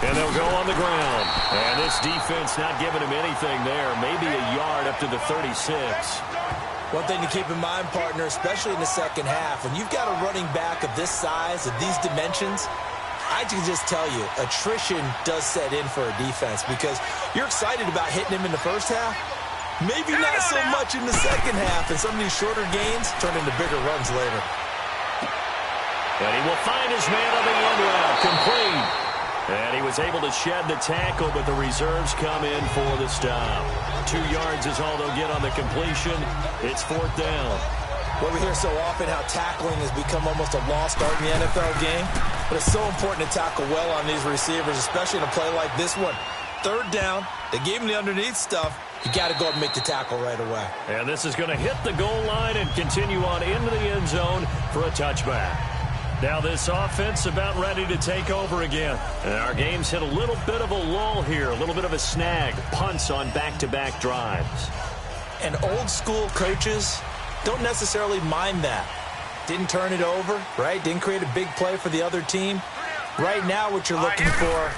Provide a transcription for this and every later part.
And they'll go on the ground. And this defense not giving him anything there. Maybe a yard up to the 36. One thing to keep in mind, partner, especially in the second half, when you've got a running back of this size, of these dimensions, I can just tell you, attrition does set in for a defense because you're excited about hitting him in the first half. Maybe not so much in the second half, and some of these shorter gains turn into bigger runs later. And he will find his man on the end route, complete. And he was able to shed the tackle, but the reserves come in for the stop. 2 yards is all they'll get on the completion. It's 4th down. Well, we hear so often how tackling has become almost a lost art in the NFL game. But it's so important to tackle well on these receivers, especially in a play like this one. 3rd down, they gave him the underneath stuff. You got to go up and make the tackle right away. And this is going to hit the goal line and continue on into the end zone for a touchback. Now this offense about ready to take over again. And our game's hit a little bit of a lull here, a little bit of a snag. Punts on back-to-back drives. And old school coaches don't necessarily mind that. Didn't turn it over, right? Didn't create a big play for the other team. Right now what you're looking for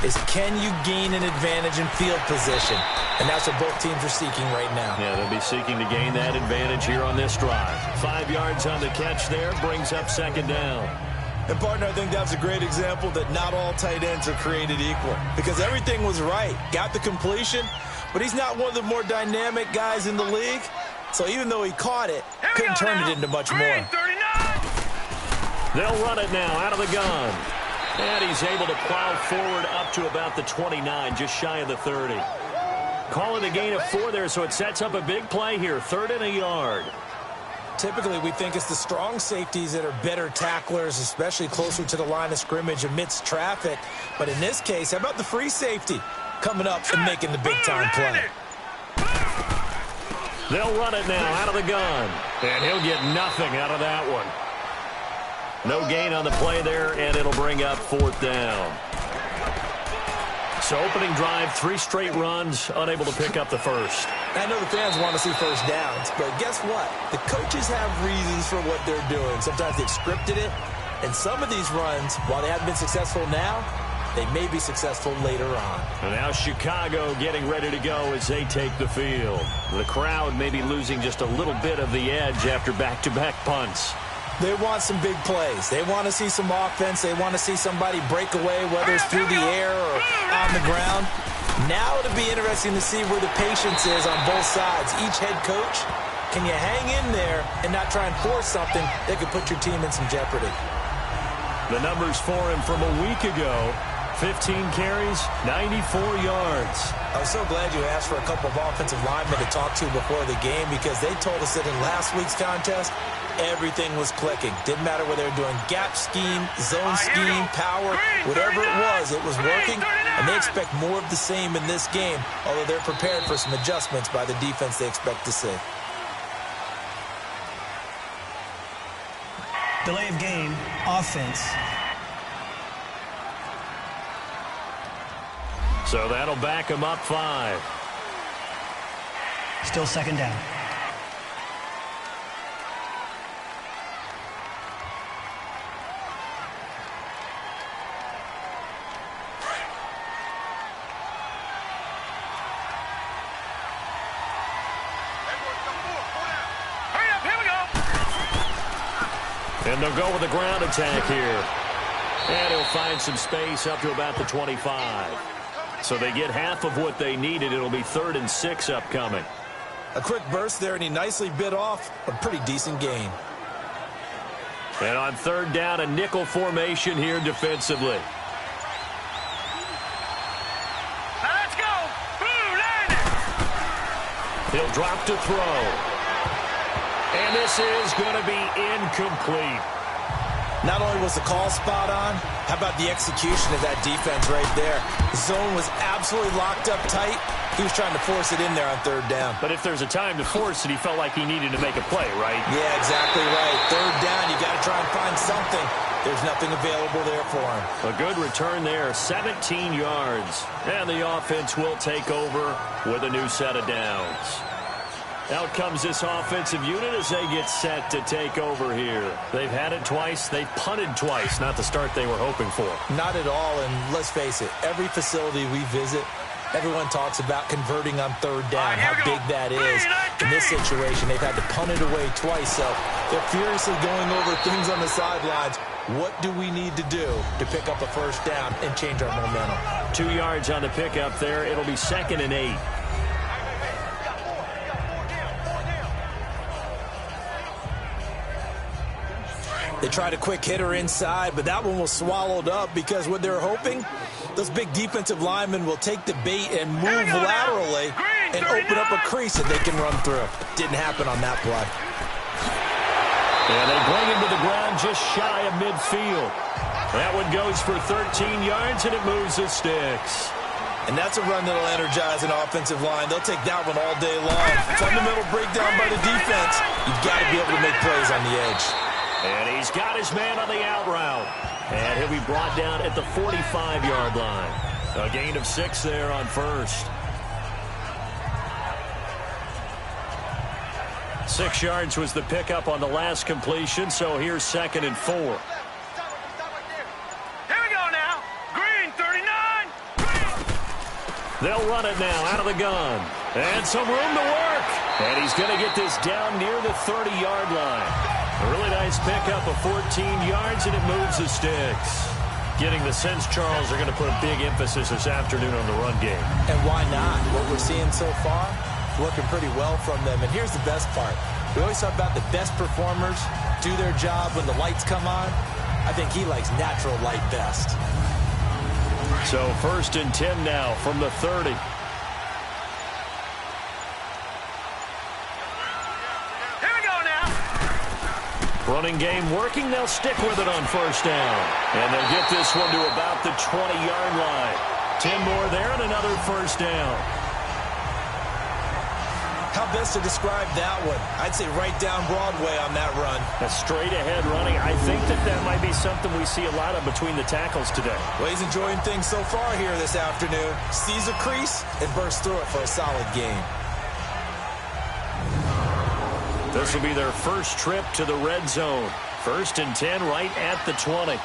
is can you gain an advantage in field position? And that's what both teams are seeking right now. Yeah, they'll be seeking to gain that advantage here on this drive. 5 yards on the catch there, brings up 2nd down. And, partner, I think that's a great example that not all tight ends are created equal. Because everything was right. Got the completion, but he's not one of the more dynamic guys in the league. So even though he caught it, couldn't turn it into much more. They'll run it now out of the gun. And he's able to plow forward up to about the 29, just shy of the 30. Call it a gain of 4 there, so it sets up a big play here. 3rd and a yard. Typically, we think it's the strong safeties that are better tacklers, especially closer to the line of scrimmage amidst traffic. But in this case, how about the free safety coming up and making the big-time play? They'll run it now out of the gun. And he'll get nothing out of that one. No gain on the play there, and it'll bring up 4th down. So opening drive, 3 straight runs, unable to pick up the first. I know the fans want to see first downs, but guess what? The coaches have reasons for what they're doing. Sometimes they've scripted it, and some of these runs, while they haven't been successful now, they may be successful later on. And now Chicago getting ready to go as they take the field. The crowd may be losing just a little bit of the edge after back-to-back punts. They want some big plays. They want to see some offense. They want to see somebody break away, whether it's through the air or on the ground. Now it'll be interesting to see where the patience is on both sides. Each head coach, can you hang in there and not try and force something that could put your team in some jeopardy? The numbers for him from a week ago, 15 carries, 94 yards. I was so glad you asked for a couple of offensive linemen to talk to before the game because they told us that in last week's contest, everything was clicking. Didn't matter whether they were doing gap scheme, zone scheme, power, whatever it was working. And they expect more of the same in this game, although they're prepared for some adjustments by the defense they expect to see. Delay of game, offense. So that'll back him up 5. Still 2nd down. And they'll go with a ground attack here. And he'll find some space up to about the 25. So they get half of what they needed. It'll be 3rd and 6 upcoming. A quick burst there, and he nicely bit off a pretty decent gain. And on 3rd down, a nickel formation here defensively. Let's go. He'll drop to throw. And this is going to be incomplete. Not only was the call spot on, how about the execution of that defense right there? The zone was absolutely locked up tight. He was trying to force it in there on 3rd down. But if there's a time to force it, he felt like he needed to make a play, right? Yeah, exactly right. 3rd down, you got to try and find something. There's nothing available there for him. A good return there, 17 yards. And the offense will take over with a new set of downs. Out comes this offensive unit as they get set to take over here. They've had it twice. They've punted twice. Not the start they were hoping for. Not at all, and let's face it, every facility we visit, everyone talks about converting on third down, how big that is. In this situation, they've had to punt it away twice, so they're furiously going over things on the sidelines. What do we need to do to pick up a first down and change our momentum? 2 yards on the pickup there. It'll be 2nd and 8. They tried a quick hitter inside, but that one was swallowed up because what they're hoping, those big defensive linemen will take the bait and move laterally and open up a crease that they can run through. Didn't happen on that play. And they bring him to the ground just shy of midfield. That one goes for 13 yards, and it moves the sticks. And that's a run that'll energize an offensive line. They'll take that one all day long. Fundamental breakdown by the defense. You've got to be able to make plays on the edge. And he's got his man on the out route. And he'll be brought down at the 45-yard line. A gain of 6 there on first. 6 yards was the pickup on the last completion, so here's 2nd and 4. Here we go now. Green, 39. They'll run it now out of the gun. And some room to work. And he's going to get this down near the 30-yard line. A really nice pickup of 14 yards, and it moves the sticks. Getting the sense Charles are going to put a big emphasis this afternoon on the run game. And why not? What we're seeing so far, working pretty well from them. And here's the best part. We always talk about the best performers do their job when the lights come on. I think he likes natural light best. So 1st and 10 now from the 30. Running game working. They'll stick with it on first down. And they'll get this one to about the 20-yard line. 10 more there and another first down. How best to describe that one? I'd say right down Broadway on that run. A straight-ahead running. I think that might be something we see a lot of between the tackles today. Well, he's enjoying things so far here this afternoon. Sees a crease and bursts through it for a solid gain. This will be their first trip to the red zone. 1st and 10 right at the 20.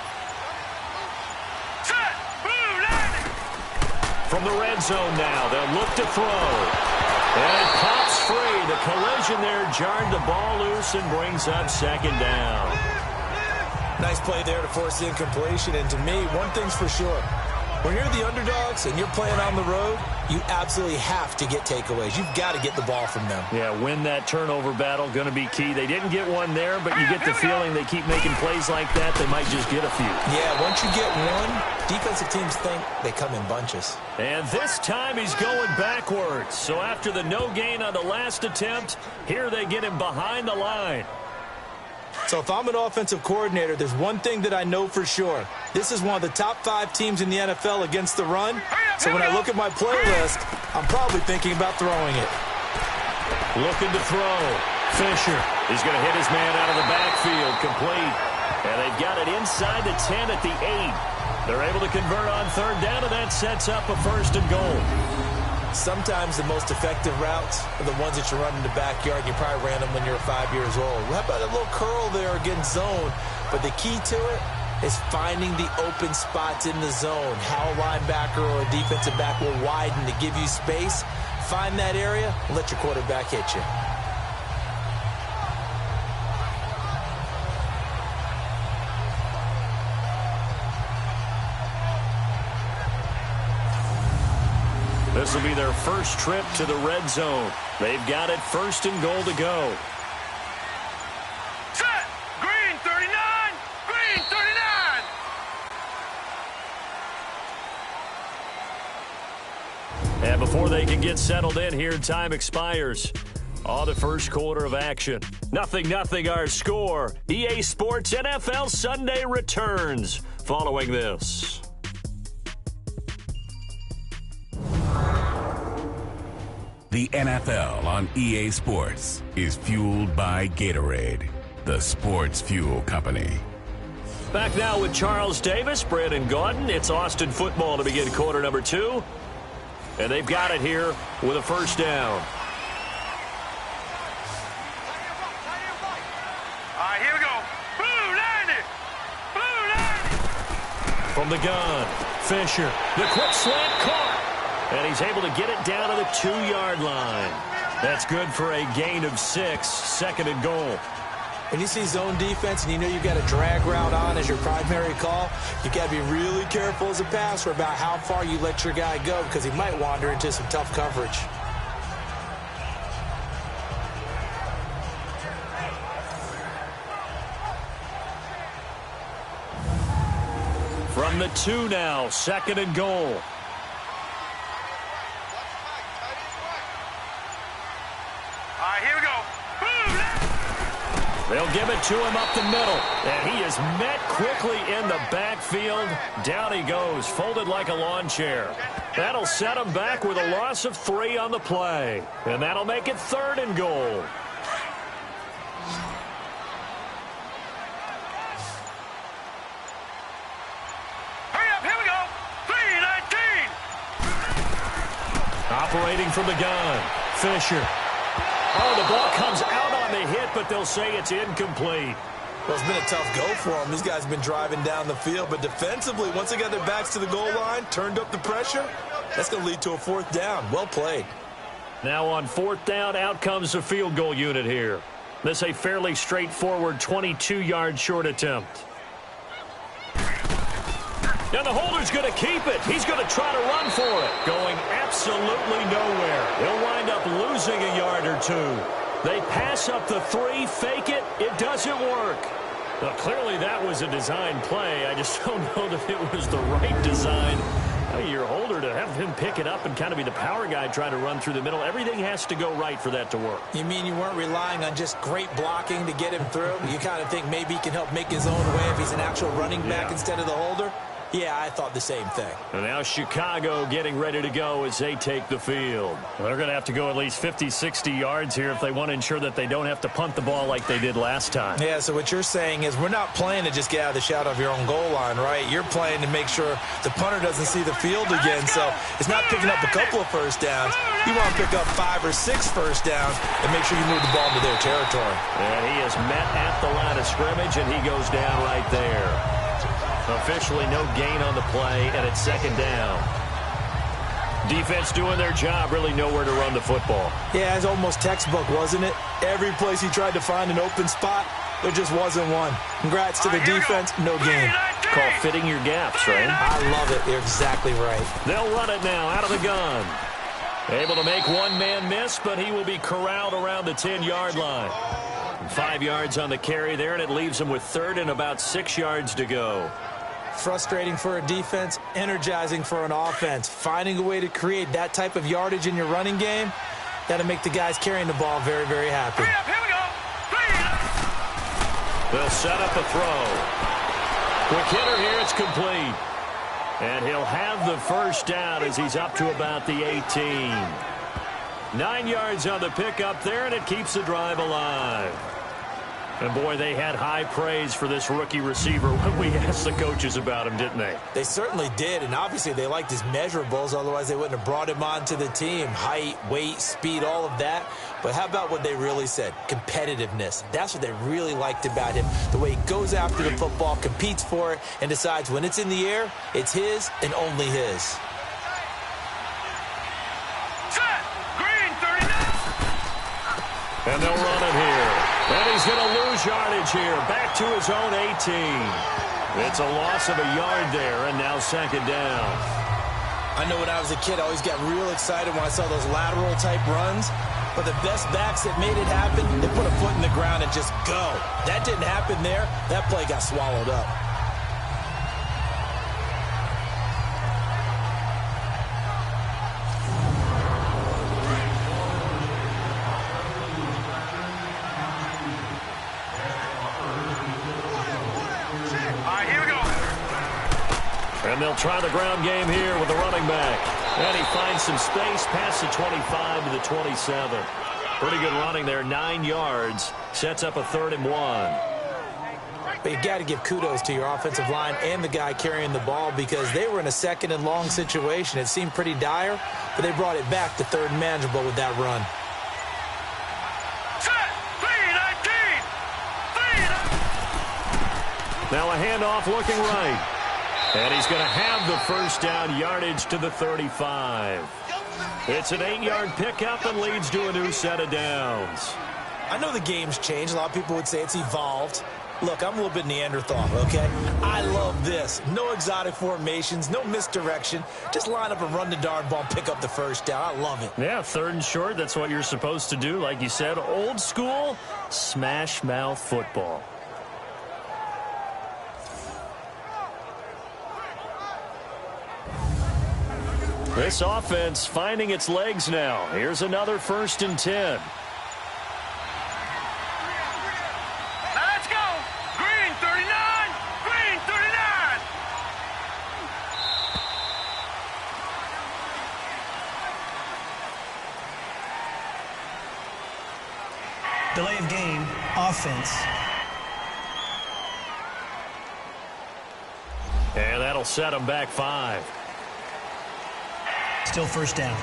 From the red zone now, they'll look to throw. And it pops free. The collision there jarred the ball loose and brings up 2nd down. Nice play there to force the incompletion. And to me, one thing's for sure. When you're the underdogs and you're playing on the road, you absolutely have to get takeaways. You've got to get the ball from them. Yeah, win that turnover battle, going to be key. They didn't get one there, but you get the feeling they keep making plays like that, they might just get a few. Yeah, once you get one, defensive teams think they come in bunches. And this time he's going backwards. So after the no gain on the last attempt, here they get him behind the line. So if I'm an offensive coordinator, there's one thing that I know for sure. This is one of the top 5 teams in the NFL against the run. So when I look at my play list, I'm probably thinking about throwing it. Looking to throw. Fisher is going to hit his man out of the backfield, complete. And they've got it inside the 10 at the 8. They're able to convert on third down, and that sets up a 1st and goal. Sometimes the most effective routes are the ones that you run in the backyard. You probably ran them when you were 5 years old. How about a little curl there against zone? But the key to it is finding the open spots in the zone. How a linebacker or a defensive back will widen to give you space. Find that area and let your quarterback hit you. This will be their first trip to the red zone. They've got it 1st and goal to go. Set. Green, 39. Green, 39. And before they can get settled in here, time expires on the first quarter of action. 0-0 our score. EA Sports NFL Sunday returns following this. The NFL on EA Sports is fueled by Gatorade, the sports fuel company. Back now with Charles Davis, Brandon Gaudin. It's Austin football to begin quarter number 2. And they've got it here with a first down. From the gun, Fisher. The quick slant caught. And he's able to get it down to the 2-yard line. That's good for a gain of 6, 2nd and goal. When you see zone defense and you know you've got a drag route on as your primary call, you've got to be really careful as a passer about how far you let your guy go because he might wander into some tough coverage. From the 2 now, 2nd and goal. All right, here we go. They'll give it to him up the middle. And he is met quickly in the backfield. Down he goes, folded like a lawn chair. That'll set him back with a loss of 3 on the play. And that'll make it 3rd and goal. Hurry up, here we go. 3:19. Operating from the gun, Fisher. Oh, the ball comes out on the hit, but they'll say it's incomplete. Well, it's been a tough go for them. These guys have been driving down the field, but defensively, once they got their backs to the goal line, turned up the pressure, that's going to lead to a 4th down. Well played. Now on 4th down, out comes the field goal unit here. This a fairly straightforward 22-yard short attempt. And the holder's going to keep it. He's going to try to run for it. Going absolutely nowhere. He'll wind up losing a yard or 2. They pass up the 3, fake it. It doesn't work. Now, clearly that was a design play. I just don't know that it was the right design. I mean, your holder to have him pick it up and kind of be the power guy trying to run through the middle. Everything has to go right for that to work. You mean you weren't relying on just great blocking to get him through? You kind of think maybe he can help make his own way if he's an actual running back instead of the holder? Yeah, I thought the same thing. And now Chicago getting ready to go as they take the field. They're going to have to go at least 50, 60 yards here if they want to ensure that they don't have to punt the ball like they did last time. Yeah, so what you're saying is we're not playing to just get out of the shadow of your own goal line, right? You're playing to make sure the punter doesn't see the field again. So it's not picking up a couple of first downs. You want to pick up 5 or 6 first downs and make sure you move the ball into their territory. And he is met at the line of scrimmage, and he goes down right there. Officially no gain on the play, and it's 2nd down. Defense doing their job, really nowhere to run the football. Yeah, it's almost textbook, wasn't it? Every place he tried to find an open spot, there just wasn't one. Congrats to the defense, no gain. Call fitting your gaps, right? I love it. You're exactly right. They'll run it now out of the gun. Able to make one man miss, but he will be corralled around the 10-yard line. 5 yards on the carry there, and it leaves him with 3rd and about 6 yards to go. Frustrating for a defense, energizing for an offense. Finding a way to create that type of yardage in your running game, that'll make the guys carrying the ball very, very happy. Hurry up, here we go. They'll set up a throw. Quick hitter here, it's complete. And he'll have the first down as he's up to about the 18. 9 yards on the pickup there, and it keeps the drive alive. And, boy, they had high praise for this rookie receiver when we asked the coaches about him, didn't they? They certainly did, and obviously they liked his measurables. Otherwise, they wouldn't have brought him onto the team. Height, weight, speed, all of that. But how about what they really said? Competitiveness. That's what they really liked about him. The way he goes after the football, competes for it, and decides when it's in the air, it's his and only his. Set. Green, 39. And they'll run it here. And he's going to lose yardage here. Back to his own 18. It's a loss of a yard there, and now 2nd down. I know when I was a kid, I always got real excited when I saw those lateral-type runs. But the best backs that made it happen, they put a foot in the ground and just go. That didn't happen there. That play got swallowed up. And they'll try the ground game here with the running back. And he finds some space past the 25 to the 27. Pretty good running there, 9 yards. Sets up a 3rd and 1. But you got to give kudos to your offensive line and the guy carrying the ball because they were in a 2nd and long situation. It seemed pretty dire, but they brought it back to 3rd and manageable with that run. Set. 3-19. Now a handoff looking right. And he's going to have the first down, yardage to the 35. It's an 8-yard pickup and leads to a new set of downs. I know the game's changed. A lot of people would say it's evolved. Look, I'm a little bit Neanderthal, okay? I love this. No exotic formations, no misdirection. Just line up and run the darn ball, pick up the first down. I love it. Yeah, 3rd and short, that's what you're supposed to do. Like you said, old school, smash mouth football. This offense finding its legs now. Here's another 1st and 10. Let's go. Green 39. Green 39. Delay of game, offense. And that'll set them back 5. Still first down.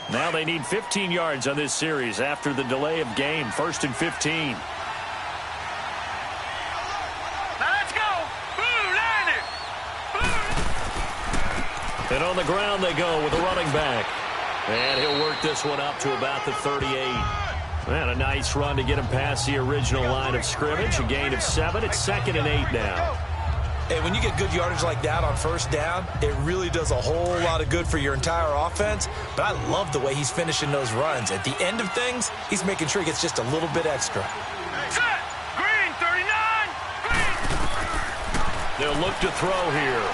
Now they need 15 yards on this series after the delay of game. 1st and 15. Let's go. Blue, line it. Blue. And on the ground they go with a running back. And he'll work this one up to about the 38. And a nice run to get him past the original line of scrimmage. A gain of 7. It's 2nd and 8 now. Hey, when you get good yardage like that on first down, it really does a whole lot of good for your entire offense. But I love the way he's finishing those runs. At the end of things, he's making sure he gets just a little bit extra. Set. Green 39. Green. They'll look to throw here.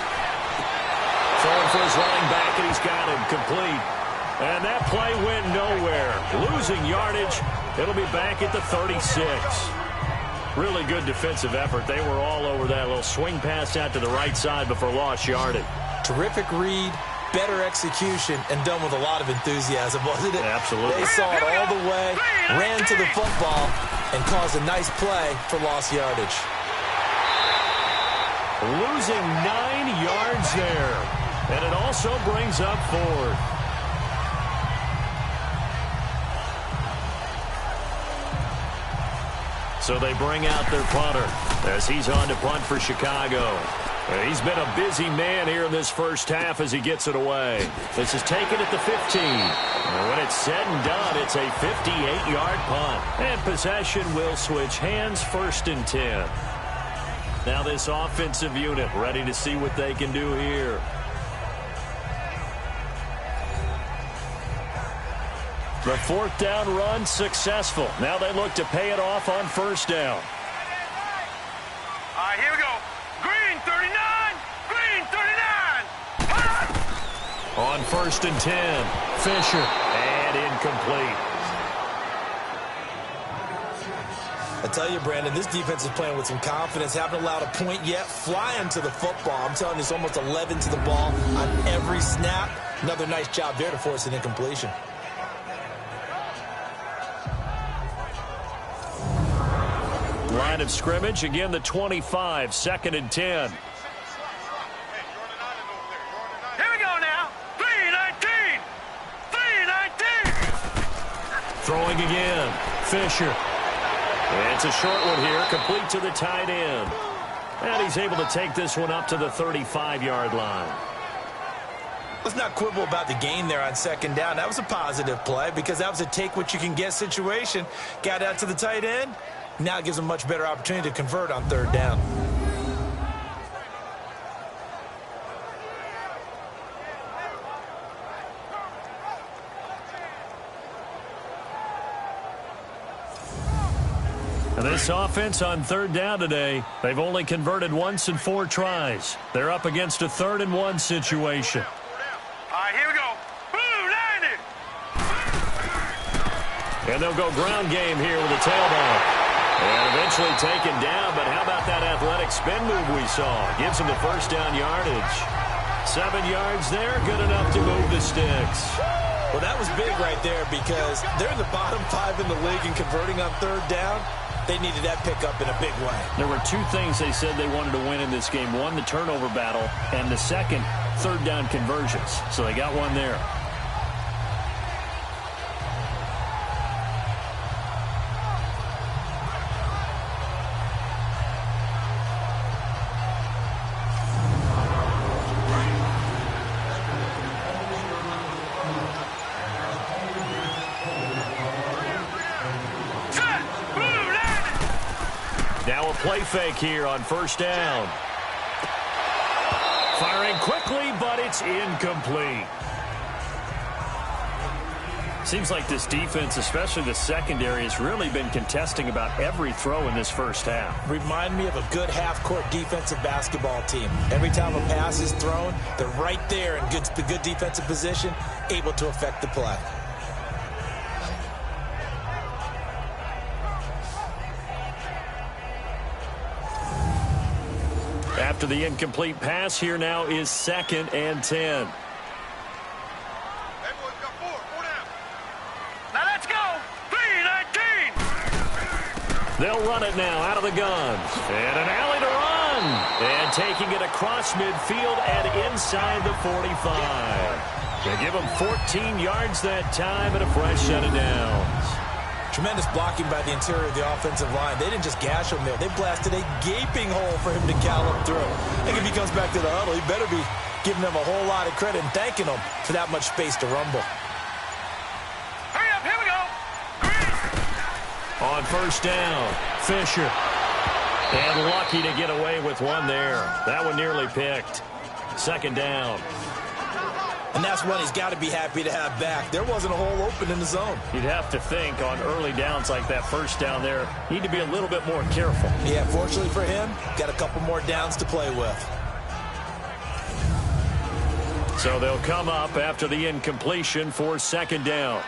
Throwing for his running back, and he's got him complete. And that play went nowhere. Losing yardage. It'll be back at the 36. Really good defensive effort. They were all over that little swing pass out to the right side before lost yardage. Terrific read, better execution, and done with a lot of enthusiasm, wasn't it? Absolutely. They saw it all the way, ran to the football, and caused a nice play for lost yardage. Losing 9 yards there. And it also brings up 4th. So they bring out their punter as he's on to punt for Chicago. He's been a busy man here in this first half as he gets it away. This is taken at the 15. And when it's said and done, it's a 58-yard punt. And possession will switch hands. 1st and 10. Now this offensive unit ready to see what they can do here. The 4th down run successful. Now they look to pay it off on 1st down. All right, here we go. Green 39. Green 39. On 1st and 10, Fisher, and incomplete. I tell you, Brandon, this defense is playing with some confidence. Haven't allowed a point yet. Flying to the football. I'm telling you, it's almost 11 to the ball on every snap. Another nice job there to force an incompletion. Line of scrimmage, again the 25, 2nd and 10. Here we go now. 319. 319. Throwing again, Fisher. And it's a short one here, complete to the tight end. And he's able to take this one up to the 35-yard line. Let's not quibble about the gain there on 2nd down. That was a positive play because that was a take-what-you-can-get situation. Got out to the tight end. Now it gives them a much better opportunity to convert on 3rd down. And this offense on 3rd down today, they've only converted once in 4 tries. They're up against a 3rd and 1 situation. All right, here we go. Blue, line it. And they'll go ground game here with a tailback. And eventually taken down, but how about that athletic spin move we saw? Gives him the 1st down yardage. 7 yards there, good enough to move the sticks. Well, that was big right there because they're in the bottom 5 in the league in converting on 3rd down. They needed that pickup in a big way. There were 2 things they said they wanted to win in this game. One, the turnover battle, and the second, 3rd down conversions. So they got one there. Now a play fake here on first down. Firing quickly, but it's incomplete. Seems like this defense, especially the secondary, has really been contesting about every throw in this first half. Remind me of a good half-court defensive basketball team. Every time a pass is thrown, they're right there in good defensive position, able to affect the play. After the incomplete pass, here now is 2nd and 10. They'll run it now out of the gun. And an alley to run. And taking it across midfield and inside the 45. They give them 14 yards that time and a fresh set of downs. Tremendous blocking by the interior of the offensive line. They didn't just gash him there. They blasted a gaping hole for him to gallop through. I think if he comes back to the huddle, he better be giving them a whole lot of credit and thanking them for that much space to rumble. Hurry up, here we go. On first down, Fisher. And lucky to get away with one there. That one nearly picked. 2nd down. And that's one he's got to be happy to have back. There wasn't a hole open in the zone. You'd have to think on early downs like that first down there, need to be a little bit more careful. Yeah, fortunately for him, got a couple more downs to play with. So they'll come up after the incompletion for 2nd down.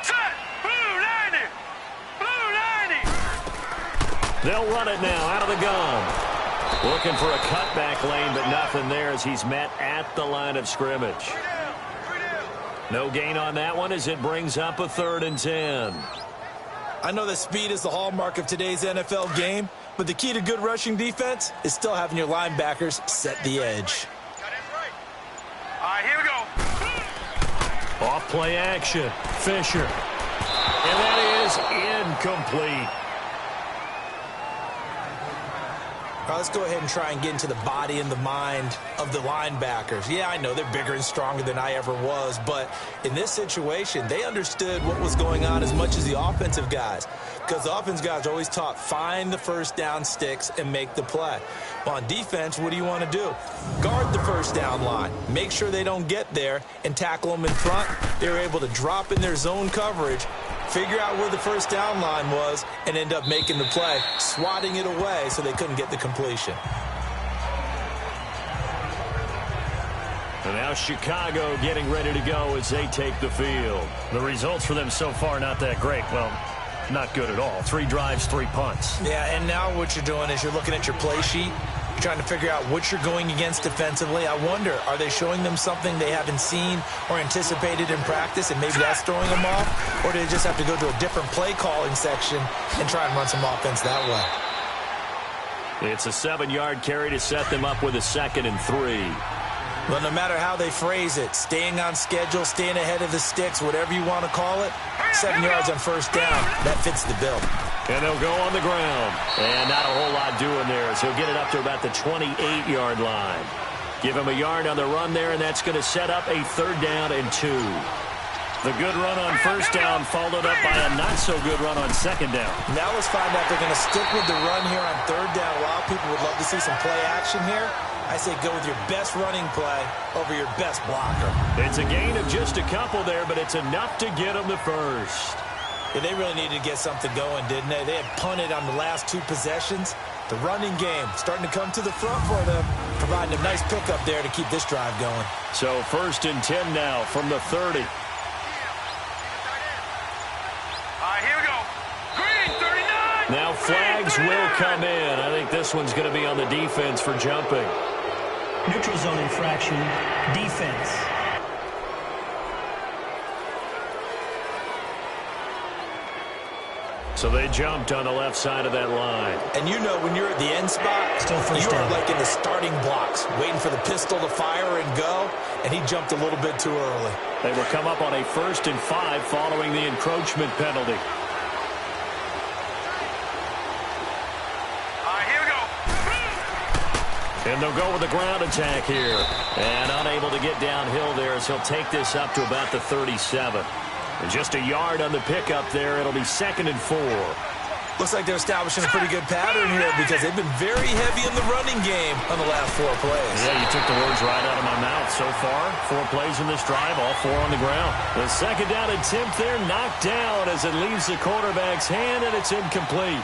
Set! Blue 90! Blue 90! They'll run it now out of the gun. Looking for a cutback lane, but nothing there as he's met at the line of scrimmage. No gain on that one as it brings up a 3rd and 10. I know that speed is the hallmark of today's NFL game, but the key to good rushing defense is still having your linebackers set the edge. All right, here we go. Off play action. Fisher. And that is incomplete. All right, let's go ahead and try and get into the body and the mind of the linebackers. Yeah, I know they're bigger and stronger than I ever was, but in this situation, they understood what was going on as much as the offensive guys, because the offensive guys are always taught, find the first down sticks and make the play. Well, on defense, what do you want to do? Guard the first down line. Make sure they don't get there and tackle them in front. They were able to drop in their zone coverage, figure out where the first down line was, and end up making the play, swatting it away so they couldn't get the completion. And now Chicago getting ready to go as they take the field. The results for them so far not that great. Well, not good at all. 3 drives, 3 punts. Yeah, and now what you're doing is you're looking at your play sheet. You're trying to figure out what you're going against defensively. I wonder, are they showing them something they haven't seen or anticipated in practice, and maybe that's throwing them off? Or do they just have to go to a different play calling section and try and run some offense that way? It's a 7-yard carry to set them up with a 2nd and 3. Well, no matter how they phrase it, staying on schedule, staying ahead of the sticks, whatever you want to call it, 7 yards on first down, that fits the bill. And they'll go on the ground. And not a whole lot doing there, so he'll get it up to about the 28-yard line. Give him a yard on the run there, and that's going to set up a 3rd down and 2. The good run on first down followed up by a not-so-good run on 2nd down. Now let's find out if they're going to stick with the run here on 3rd down. A lot of people would love to see some play action here. I say go with your best running play over your best blocker. It's a gain of just a couple there, but it's enough to get them the first. Yeah, they really needed to get something going, didn't they? They had punted on the last 2 possessions. The running game starting to come to the front for them, providing a nice pickup there to keep this drive going. So 1st and 10 now from the 30. All right, here we go. Green, 39. Now flags will come in. I think this one's going to be on the defense for jumping. Neutral zone infraction, defense. So they jumped on the left side of that line. And you know when you're at the end spot, you are like in the starting blocks, waiting for the pistol to fire and go, and he jumped a little bit too early. They will come up on a 1st and 5 following the encroachment penalty. And they'll go with the ground attack here. And unable to get downhill there as he'll take this up to about the 37. And just a yard on the pickup there. It'll be 2nd and 4. Looks like they're establishing a pretty good pattern here because they've been very heavy in the running game on the last 4 plays. Yeah, you took the words right out of my mouth. So far, 4 plays in this drive, all 4 on the ground. The 2nd down attempt there knocked down as it leaves the quarterback's hand, and it's incomplete.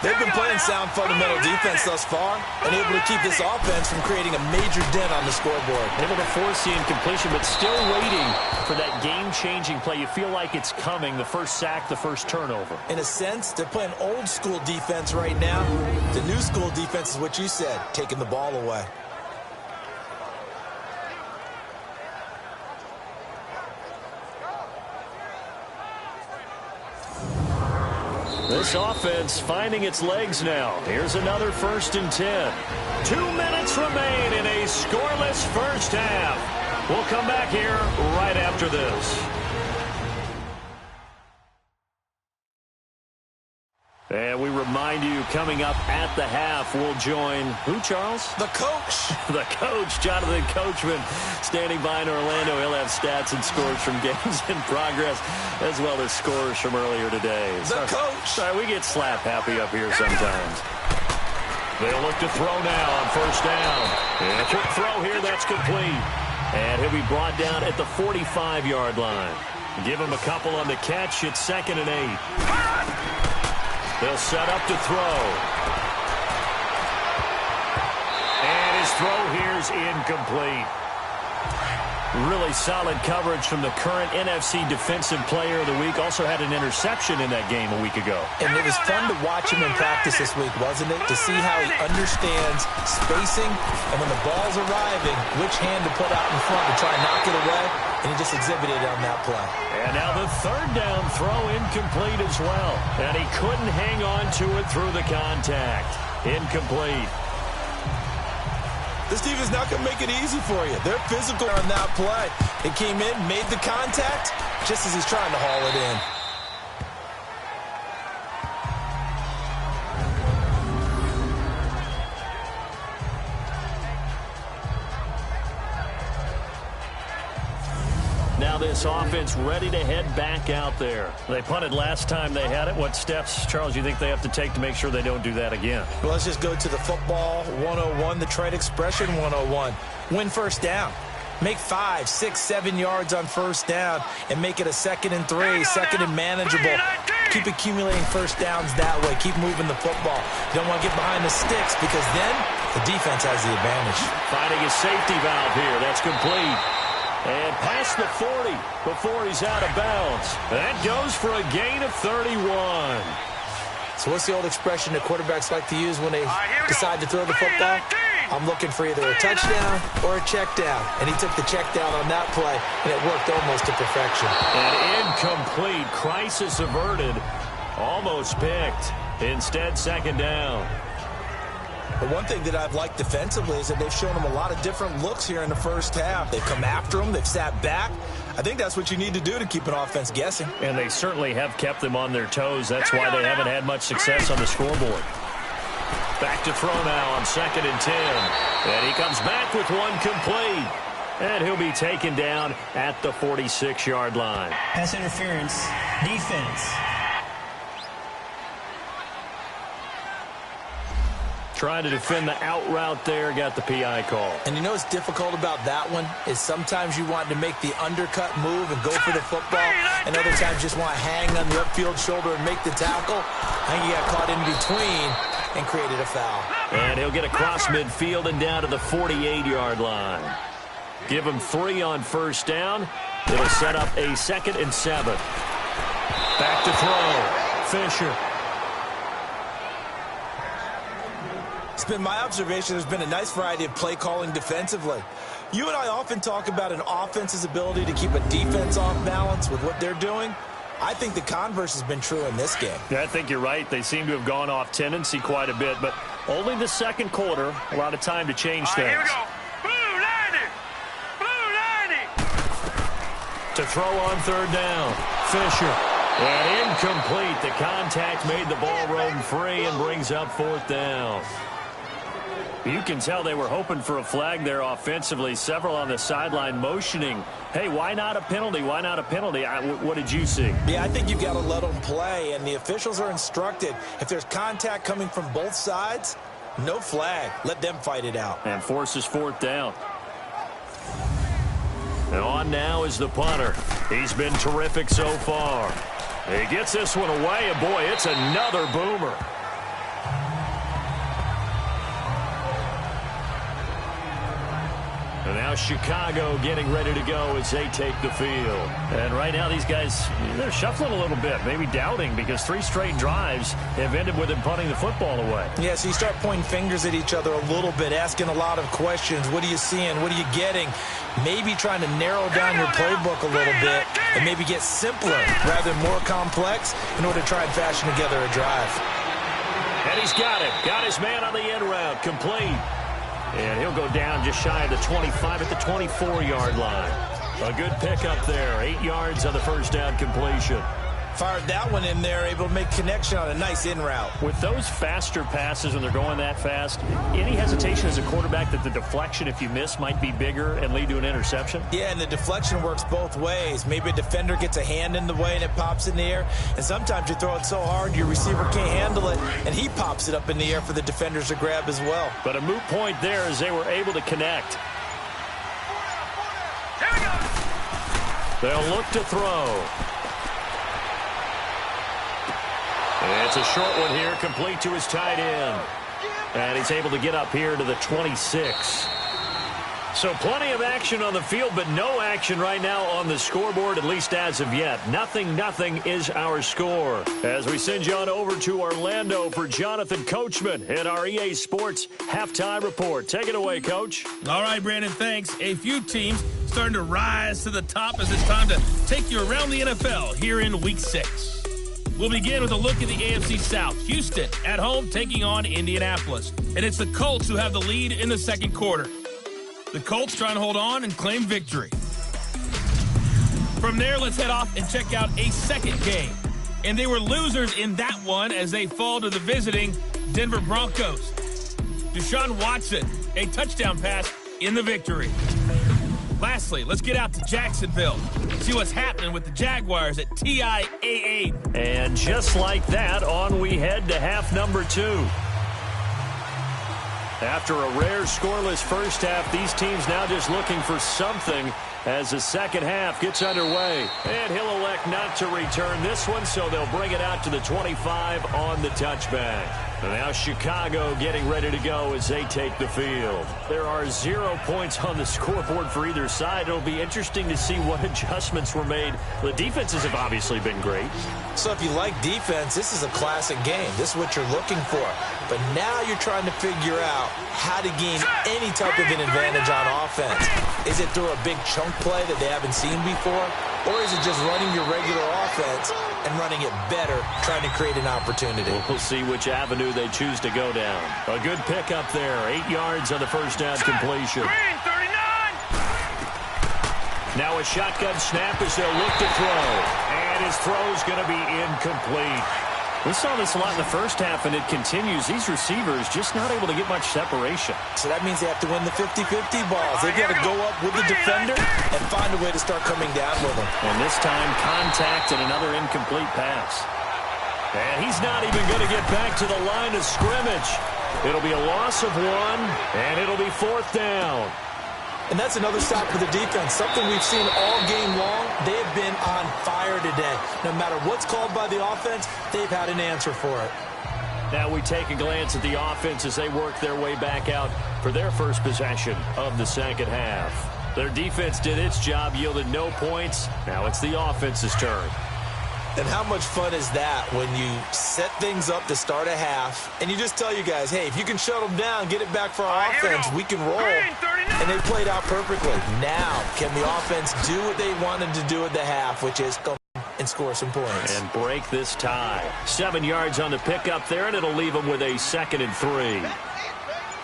They've been playing sound fundamental defense thus far and able to keep this offense from creating a major dent on the scoreboard. Able to force the incompletion, but still waiting for that game-changing play. You feel like it's coming, the first sack, the first turnover. In a sense, they're playing old-school defense right now. The new-school defense is what you said, taking the ball away. This offense finding its legs now. Here's another 1st and 10. 2 minutes remain in a scoreless first half. We'll come back here right after this. And we remind you, coming up at the half, we'll join who, Charles? The coach. The coach, Jonathan Coachman, standing by in Orlando. He'll have stats and scores from games in progress, as well as scores from earlier today. The coach. Sorry, we get slap happy up here sometimes. They'll look to throw now on 1st down. And a quick throw here, that's complete. And he'll be brought down at the 45-yard line. Give him a couple on the catch. It's 2nd and 8. They'll set up to throw. And his throw here's incomplete. Really solid coverage from the current NFC Defensive Player of the Week. Also had an interception in that game a week ago. And it was fun to watch him in practice this week, wasn't it? To see how he understands spacing and when the ball's arriving, which hand to put out in front to try and knock it away. And he just exhibited on that play. And now the 3rd down throw incomplete as well. And he couldn't hang on to it through the contact. Incomplete. This team is not going to make it easy for you. They're physical on that play. It came in, made the contact, just as he's trying to haul it in. Now this offense ready to head back out there. They punted last time they had it. What steps, Charles, you think they have to take to make sure they don't do that again? Well, let's just go to the football 101, the trade expression 101. Win 1st down. Make 5, 6, 7 yards on 1st down and make it a 2nd and 3, 2nd and manageable. Keep accumulating 1st downs that way. Keep moving the football. You don't want to get behind the sticks because then the defense has the advantage. Finding a safety valve here. That's complete. And past the 40 before he's out of bounds. That goes for a gain of 31. So what's the old expression that quarterbacks like to use when they decide to throw the football? I'm looking for either a touchdown or a check down. And he took the check down on that play, and it worked almost to perfection. An incomplete. Crisis averted. Almost picked. Instead, 2nd down. But one thing that I've liked defensively is that they've shown him a lot of different looks here in the first half. They've come after him. They've sat back. I think that's what you need to do to keep an offense guessing. And they certainly have kept them on their toes. That's why they haven't had much success on the scoreboard. Back to throw now on 2nd and 10. And he comes back with one complete. And he'll be taken down at the 46-yard line. Pass interference. Defense. Trying to defend the out route there, got the PI call. And you know what's difficult about that one is sometimes you want to make the undercut move and go for the football, and other times just want to hang on the upfield shoulder and make the tackle. I think he got caught in between and created a foul. And he'll get across midfield and down to the 48-yard line. Give him 3 on 1st down. It'll set up a 2nd and 7. Back to throw. Fisher. It's been my observation there's been a nice variety of play calling defensively. You and I often talk about an offense's ability to keep a defense off balance with what they're doing. I think the converse has been true in this game. Yeah, I think you're right. They seem to have gone off tendency quite a bit, but only the 2nd quarter, a lot of time to change things. Here we go. Blue 90. Blue 90. To throw on 3rd down. Fisher. And incomplete. The contact made the ball roam free and brings up 4th down. You can tell they were hoping for a flag there offensively. Several on the sideline motioning, hey, why not a penalty? Why not a penalty? What did you see? Yeah, I think you've got to let them play, and the officials are instructed. If there's contact coming from both sides, no flag. Let them fight it out. And forces fourth down. And on now is the punter. He's been terrific so far. He gets this one away, and boy, it's another boomer. And now Chicago getting ready to go as they take the field. And right now these guys, they're shuffling a little bit, maybe doubting, because 3 straight drives have ended with them punting the football away. Yeah, so you start pointing fingers at each other a little bit, asking a lot of questions. What are you seeing? What are you getting? Maybe trying to narrow down your playbook a little bit and maybe get simpler rather than more complex in order to try and fashion together a drive. And he's got it. Got his man on the end route. Complete. And he'll go down just shy of the 25 at the 24-yard line. A good pickup there. 8 yards on the first down completion. Fired that one in there, able to make connection on a nice in route. With those faster passes when they're going that fast, any hesitation as a quarterback that the deflection, if you miss, might be bigger and lead to an interception? Yeah, and the deflection works both ways. Maybe a defender gets a hand in the way and it pops in the air. And sometimes you throw it so hard your receiver can't handle it, and he pops it up in the air for the defenders to grab as well. But a moot point there as they were able to connect. They'll look to throw. And it's a short one here, complete to his tight end. And he's able to get up here to the 26. So plenty of action on the field, but no action right now on the scoreboard, at least as of yet. 0-0 is our score. As we send you on over to Orlando for Jonathan Coachman in our EA Sports Halftime Report. Take it away, Coach. All right, Brandon, thanks. A few teams starting to rise to the top as it's time to take you around the NFL here in Week 6. We'll begin with a look at the AFC South. Houston at home taking on Indianapolis. And it's the Colts who have the lead in the second quarter. The Colts trying to hold on and claim victory. From there, let's head off and check out a second game. And they were losers in that one as they fall to the visiting Denver Broncos. Deshaun Watson, a touchdown pass in the victory. Lastly, let's get out to Jacksonville. See what's happening with the Jaguars at TIAA. And just like that, on we head to half number 2. After a rare scoreless first half, these teams now just looking for something as the second half gets underway. And he'll elect not to return this one, so they'll bring it out to the 25 on the touchback. And now Chicago getting ready to go as they take the field. There are 0 points on the scoreboard for either side. It'll be interesting to see what adjustments were made. The defenses have obviously been great. So if you like defense, this is a classic game. This is what you're looking for. But now you're trying to figure out how to gain any type of an advantage on offense. Is it through a big chunk play that they haven't seen before? Or is it just running your regular offense and running it better, trying to create an opportunity? We'll see which avenue they choose to go down. A good pickup there. 8 yards on the first down completion. Green, 39! Now a shotgun snap as they'll look to throw. And his throw's going to be incomplete. We saw this a lot in the first half, and it continues. These receivers just not able to get much separation. So that means they have to win the 50-50 balls. They've got to go up with the defender and find a way to start coming down with them. And this time, contact and another incomplete pass. And he's not even going to get back to the line of scrimmage. It'll be a loss of 1, and it'll be fourth down. And that's another stop for the defense, something we've seen all game long. They have been on fire today. No matter what's called by the offense, they've had an answer for it. Now we take a glance at the offense as they work their way back out for their first possession of the second half. Their defense did its job, yielded no points. Now it's the offense's turn. And how much fun is that when you set things up to start a half and you just tell you guys, hey, if you can shut them down, get it back for our offense, we can roll. And they played out perfectly. Now, can the offense do what they wanted to do at the half, which is come and score some points? And break this tie. 7 yards on the pickup there, and it'll leave them with a 2nd and 3.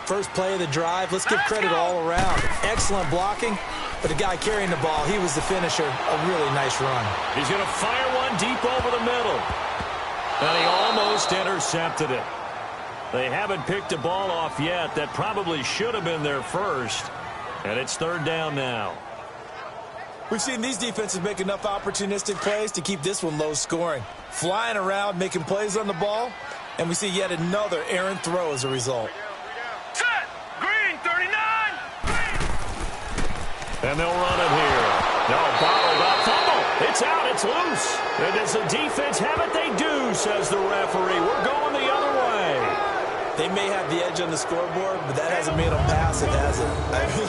First play of the drive, let's give credit all around. Excellent blocking, but the guy carrying the ball, he was the finisher. A really nice run. He's going to fire one deep over the middle. And he almost intercepted it. They haven't picked a ball off yet. That probably should have been their first. And it's third down now. We've seen these defenses make enough opportunistic plays to keep this one low scoring. Flying around, making plays on the ball, and we see yet another errant throw as a result. Set! Green, 39! And they'll run it here. No, bottled up. Fumble. It's out. It's loose. And does the defense have it? They do, says the referee. We're going the other way. They may have the edge on the scoreboard, but that hasn't made them pass it, has it? I mean,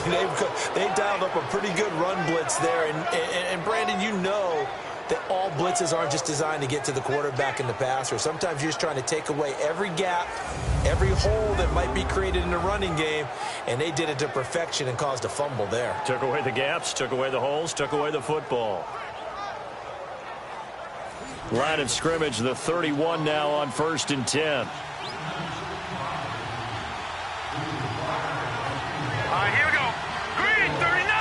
they dialed up a pretty good run blitz there. And Brandon, you know that all blitzes aren't just designed to get to the quarterback and the passer. Sometimes you're just trying to take away every gap, every hole that might be created in the running game, and they did it to perfection and caused a fumble there. Took away the gaps, took away the holes, took away the football. Line of scrimmage, the 31 now on 1st and 10. Here we go. Green, 39!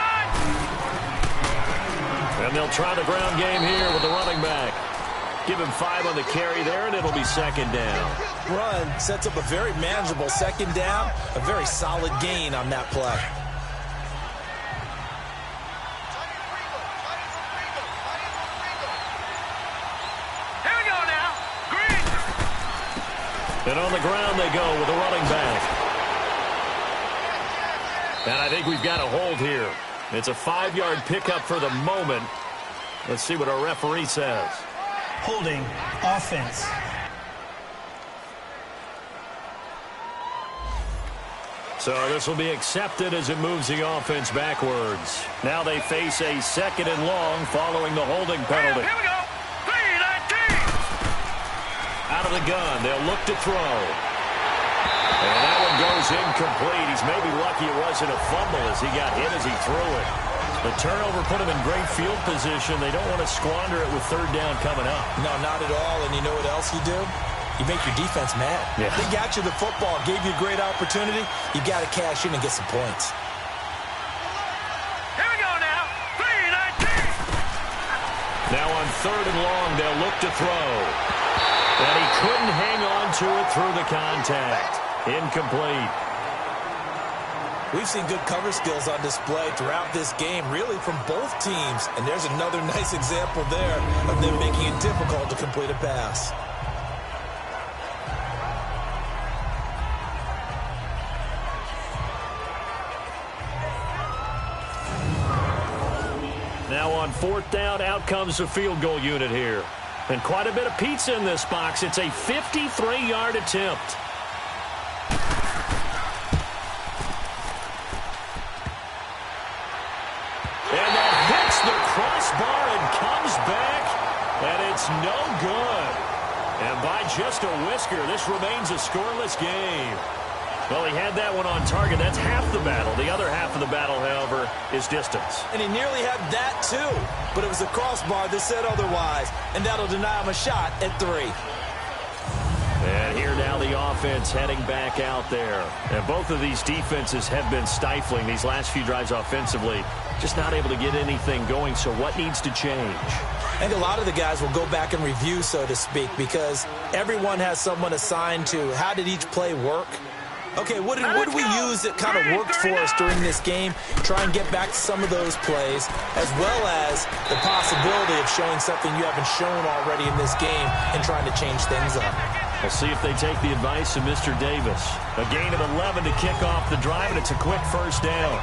And they'll try the ground game here with the running back. Give him 5 on the carry there, and it'll be second down. Run sets up a very manageable second down, a very solid gain on that play. Here we go now. Green! And on the ground they go with the running back. And I think we've got a hold here. It's a 5-yard pickup for the moment. Let's see what our referee says. Holding offense. So this will be accepted as it moves the offense backwards. Now they face a 2nd and long following the holding penalty. Here we go. 3-19! Out of the gun, they'll look to throw. And that one goes incomplete. He's maybe lucky it wasn't a fumble as he got hit as he threw it. The turnover put him in great field position. They don't want to squander it with 3rd down coming up. No, not at all. And you know what else you do? You make your defense mad. Yeah. They got you the football, gave you a great opportunity. You got to cash in and get some points. Here we go now. 3-19! Now on 3rd and long, they'll look to throw. And he couldn't hang on to it through the contact. Incomplete. We've seen good cover skills on display throughout this game, really from both teams. And there's another nice example there of them making it difficult to complete a pass. Now on 4th down, out comes the field goal unit here. And quite a bit of pizza in this box. It's a 53-yard attempt. And that hits the crossbar and comes back, and it's no good. And by just a whisker, this remains a scoreless game. Well, he had that one on target. That's half the battle. The other half of the battle, however, is distance. And he nearly had that, too. But it was a crossbar that said otherwise. And that'll deny him a shot at 3. And here now the offense heading back out there. And both of these defenses have been stifling these last few drives offensively. Just not able to get anything going. So what needs to change? I think a lot of the guys will go back and review, so to speak, because everyone has someone assigned to how did each play work. Okay, what did we use that kind of worked for us during this game? Try and get back to some of those plays, as well as the possibility of showing something you haven't shown already in this game and trying to change things up. We'll see if they take the advice of Mr. Davis. A gain of 11 to kick off the drive, and it's a quick 1st down.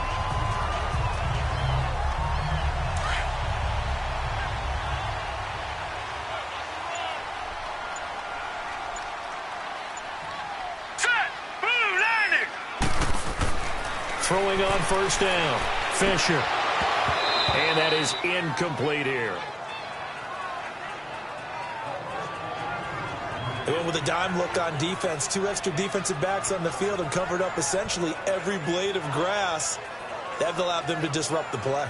Throwing on 1st down, Fisher. And that is incomplete here. They went with a dime look on defense. 2 extra defensive backs on the field and covered up essentially every blade of grass. That allowed them to disrupt the play.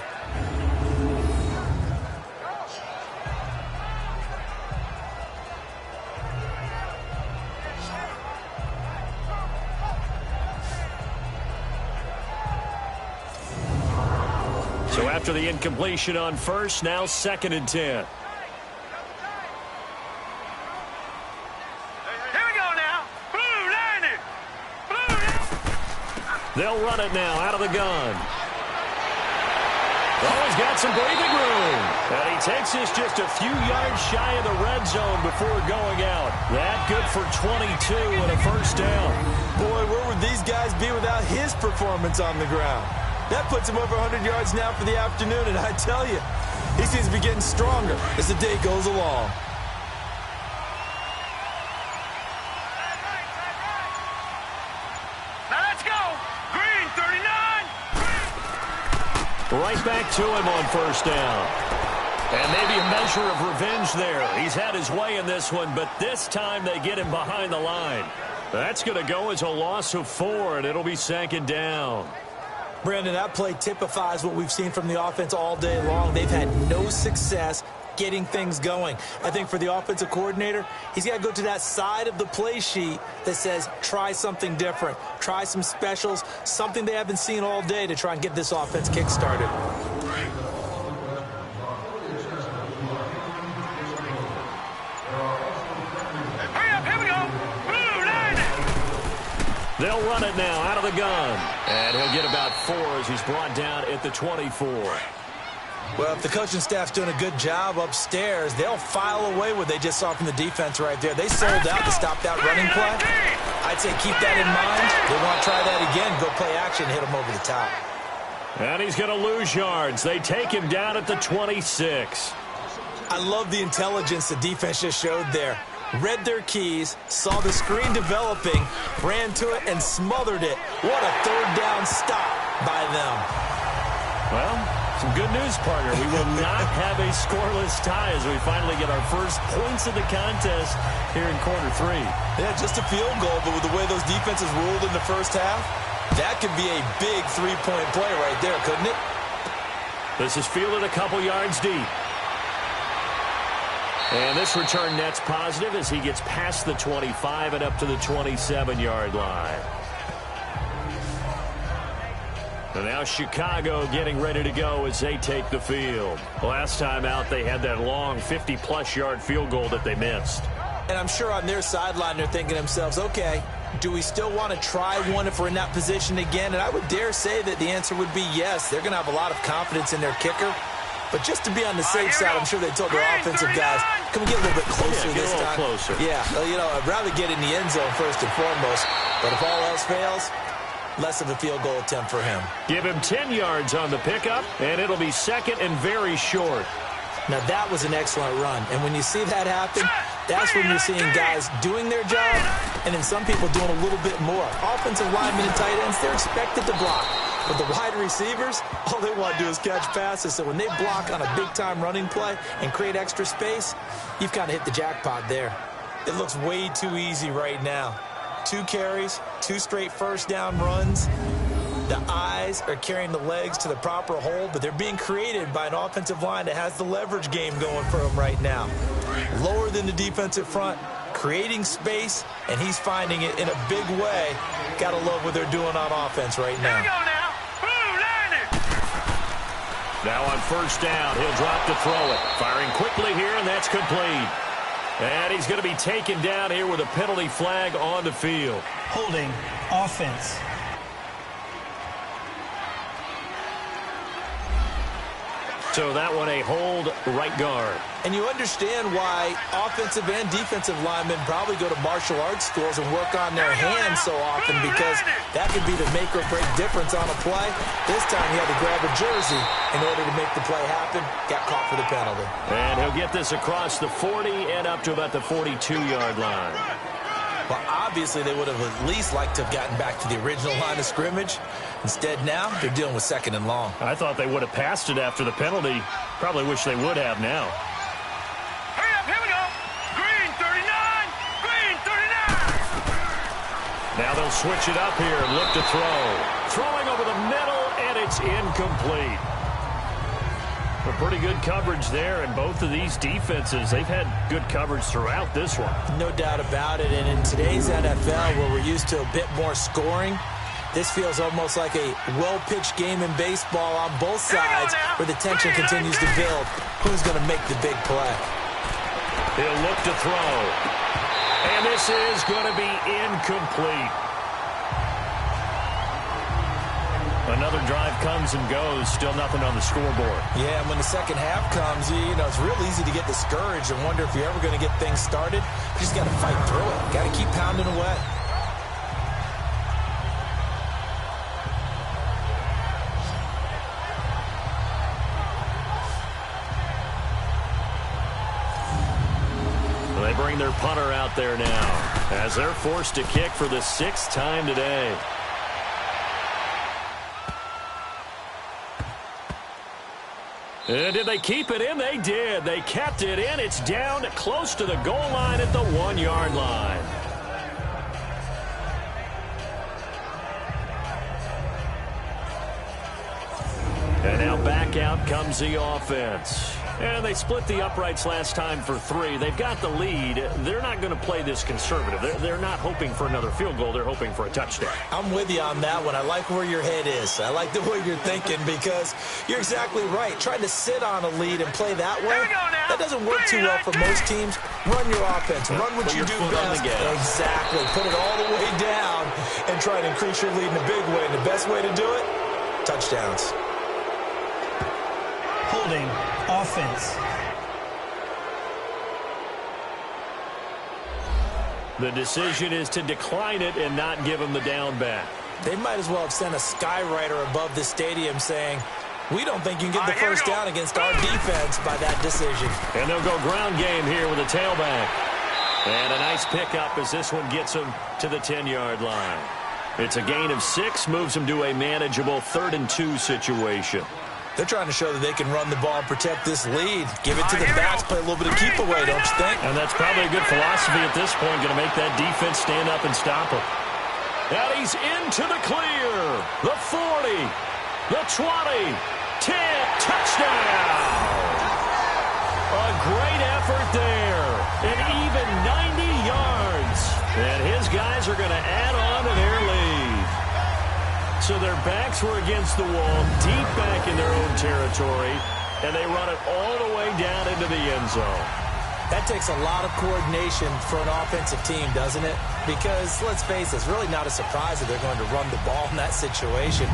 So after the incompletion on 1st, now 2nd and 10. Here we go now. Blue, line it. They'll run it now out of the gun. Oh, he's got some breathing room. And he takes this just a few yards shy of the red zone before going out. That good for 22 and a first down. Boy, where would these guys be without his performance on the ground? That puts him over 100 yards now for the afternoon, and I tell you, he seems to be getting stronger as the day goes along. Now let's go. Green, 39. Right back to him on first down. And maybe a measure of revenge there. He's had his way in this one, but this time they get him behind the line. That's going to go as a loss of 4, and it'll be second down. Brandon, that play typifies what we've seen from the offense all day long. They've had no success getting things going. I think for the offensive coordinator, he's got to go to that side of the play sheet that says try something different, try some specials, something they haven't seen all day to try and get this offense kick-started. They'll run it now out of the gun. And he'll get about 4 as he's brought down at the 24. Well, if the coaching staff's doing a good job upstairs, they'll file away what they just saw from the defense right there. They sold out to stop that running play. I'd say keep that in mind. They want to try that again, go play action, hit them over the top. And he's going to lose yards. They take him down at the 26. I love the intelligence the defense just showed there. Read their keys, saw the screen developing, ran to it, and smothered it. What a third down stop by them. Well, some good news, partner. We will not have a scoreless tie as we finally get our first points of the contest here in quarter 3. Yeah, just a field goal, but with the way those defenses ruled in the first half, that could be a big three-point play right there, couldn't it? This is fielded a couple yards deep. And this return net's positive as he gets past the 25 and up to the 27-yard line. And now Chicago getting ready to go as they take the field. Last time out, they had that long 50-plus yard field goal that they missed. And I'm sure on their sideline they're thinking to themselves, okay, do we still want to try one if we're in that position again? And I would dare say that the answer would be yes. They're going to have a lot of confidence in their kicker. But just to be on the safe side, I'm sure they told their offensive guys, come get a little bit closer this time. Closer. Yeah, you know, I'd rather get in the end zone first and foremost. But if all else fails, less of a field goal attempt for him. Give him 10 yards on the pickup, and it'll be second and very short. Now, that was an excellent run. And when you see that happen, that's when you're seeing guys doing their job and then some people doing a little bit more. Offensive linemen and tight ends, they're expected to block. But the wide receivers, all they want to do is catch passes. So when they block on a big-time running play and create extra space, you've kind of hit the jackpot there. It looks way too easy right now. 2 carries, 2 straight first down runs. The eyes are carrying the legs to the proper hole, but they're being created by an offensive line that has the leverage game going for them right now. Lower than the defensive front, creating space, and he's finding it in a big way. Gotta love what they're doing on offense right now. Here we go now. Now on first down, he'll drop to throw it. Firing quickly here, and that's complete. And he's going to be taken down here with a penalty flag on the field. Holding offense. So that one a hold right guard. And you understand why offensive and defensive linemen probably go to martial arts schools and work on their hands so often, because that could be the make or break difference on a play. This time he had to grab a jersey in order to make the play happen. Got caught for the penalty. And he'll get this across the 40 and up to about the 42-yard line. Well, obviously they would have at least liked to have gotten back to the original line of scrimmage. Instead, now they're dealing with second and long. I thought they would have passed it after the penalty. Probably wish they would have now. Hurry up, here we go. Green, 39. Green, 39. Now they'll switch it up here and look to throw. Throwing over the middle, and it's incomplete. A pretty good coverage there, and both of these defenses, they've had good coverage throughout this one. No doubt about it, and in today's NFL, where we're used to a bit more scoring, this feels almost like a well-pitched game in baseball on both sides, where the tension continues to build. Who's going to make the big play? He'll look to throw, and this is going to be incomplete. Another drive comes and goes. Still nothing on the scoreboard. Yeah, and when the second half comes, you know, it's real easy to get discouraged and wonder if you're ever going to get things started. You just got to fight through it. Got to keep pounding away. They bring their punter out there now as they're forced to kick for the 6th time today. And did they keep it in? They did. They kept it in. It's down close to the goal line at the 1-yard line. And now back out comes the offense. And they split the uprights last time for 3. They've got the lead. They're not going to play this conservative. They're not hoping for another field goal. They're hoping for a touchdown. I'm with you on that one. I like where your head is. I like the way you're thinking because you're exactly right. Trying to sit on a lead and play that way, that doesn't work too well for most teams. Run your offense. Run what you do best. Exactly. Put it all the way down and try to increase your lead in a big way. And the best way to do it, touchdowns. Holding offense. The decision is to decline it and not give him the down back. They might as well have sent a skywriter above the stadium saying, we don't think you can get the first down against our defense by that decision. And they'll go ground game here with a tailback. And a nice pickup as this one gets him to the 10-yard line. It's a gain of 6, moves him to a manageable 3rd and 2 situation. They're trying to show that they can run the ball and protect this lead. Give it to the backs, play a little bit of keep away, don't you think? And that's probably a good philosophy at this point, going to make that defense stand up and stop him. And he's into the clear. The 40, the 20, 10, touchdown. A great effort there. An even 90 yards. And his guys are going to add on to their lead. So their backs were against the wall, deep back in their own territory, and they run it all the way down into the end zone. That takes a lot of coordination for an offensive team, doesn't it? Because, let's face it, it's really not a surprise that they're going to run the ball in that situation.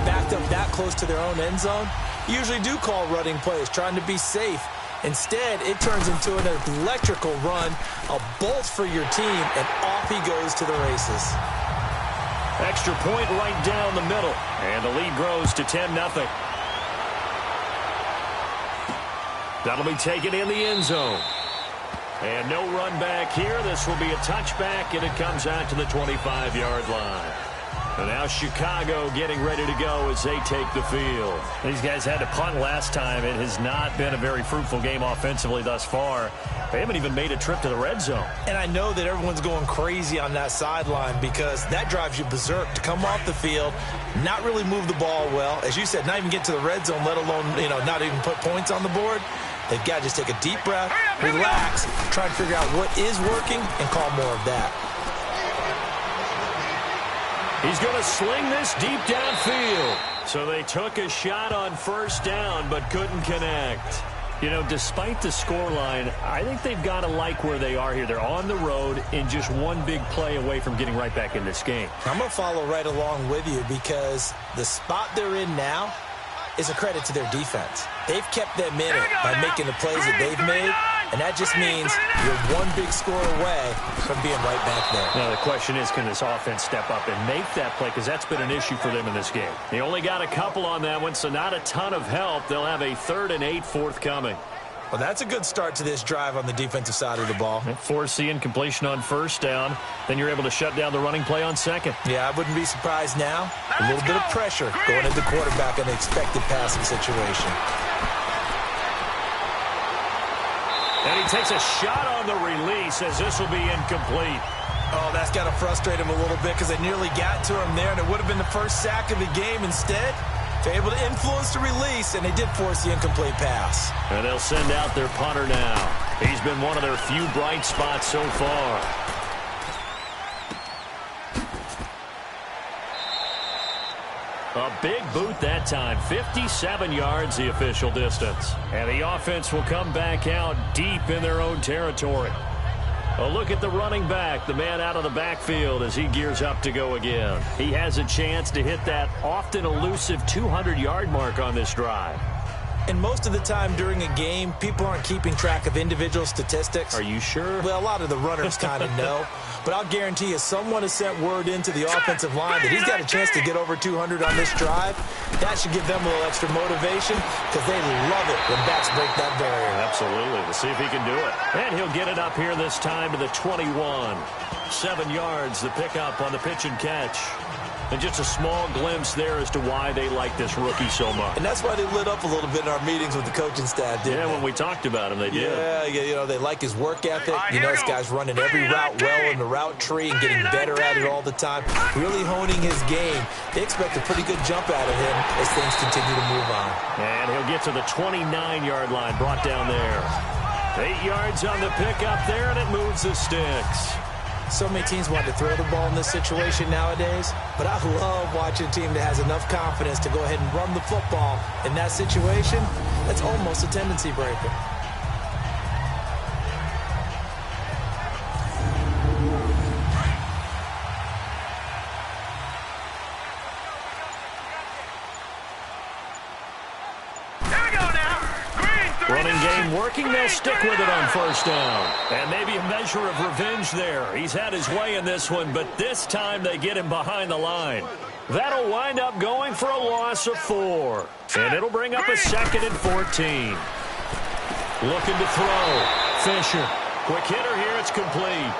Backed up that close to their own end zone, usually do call running plays, trying to be safe. Instead, it turns into an electrical run, a bolt for your team, and off he goes to the races. Extra point right down the middle. And the lead grows to 10-0. That'll be taken in the end zone. And no run back here. This will be a touchback, and it comes out to the 25-yard line. And now Chicago getting ready to go as they take the field. These guys had to punt last time. It has not been a very fruitful game offensively thus far. They haven't even made a trip to the red zone. And I know that everyone's going crazy on that sideline because that drives you berserk to come off the field, not really move the ball well. As you said, not even get to the red zone, let alone, not even put points on the board. They've got to just take a deep breath, relax, try to figure out what is working, and call more of that. He's going to sling this deep downfield. So they took a shot on first down but couldn't connect. Despite the scoreline, I think they've got to like where they are here. They're on the road and just one big play away from getting right back in this game. I'm going to follow right along with you because the spot they're in now is a credit to their defense. They've kept them in it by making the plays that they've made, and that just means you're one big score away from being right back there. Now, the question is, can this offense step up and make that play? Because that's been an issue for them in this game. They only got a couple on that one, so not a ton of help. They'll have a 3rd and 8 forthcoming. Well, that's a good start to this drive on the defensive side of the ball. Force the incompletion on first down. Then you're able to shut down the running play on second. Yeah, I wouldn't be surprised now. A little bit of pressure going at the quarterback in the expected passing situation. And he takes a shot on the release as this will be incomplete. Oh, that's got to frustrate him a little bit because they nearly got to him there, and it would have been the first sack of the game. Instead, they're able to influence the release, and they did force the incomplete pass. And they'll send out their punter now. He's been one of their few bright spots so far. A big boot that time. 57 yards the official distance. And the offense will come back out deep in their own territory. A look at the running back, the man out of the backfield as he gears up to go again. He has a chance to hit that often elusive 200-yard mark on this drive. And most of the time during a game, people aren't keeping track of individual statistics. Are you sure? Well, a lot of the runners kind of know. But I'll guarantee you, someone has sent word into the offensive line that he's got a chance to get over 200 on this drive. That should give them a little extra motivation because they love it when backs break that barrier. Absolutely. We'll see if he can do it. And he'll get it up here this time to the 21. 7 yards, the pickup on the pitch and catch. And just a small glimpse there as to why they like this rookie so much. And that's why they lit up a little bit in our meetings with the coaching staff, didn't they? When we talked about him, they did. Yeah, they like his work ethic. You know, this guy's running every route well in the route tree and getting better at it all the time, really honing his game. They expect a pretty good jump out of him as things continue to move on. And he'll get to the 29-yard line, brought down there. 8 yards on the pickup there, and it moves the sticks. So many teams want to throw the ball in this situation nowadays, but I love watching a team that has enough confidence to go ahead and run the football in that situation. That's almost a tendency breaker. Running game working, they'll stick with it on first down. And maybe a measure of revenge there. He's had his way in this one, but this time they get him behind the line. That'll wind up going for a loss of 4. And it'll bring up a 2nd and 14. Looking to throw. Fisher. Quick hitter here, it's complete.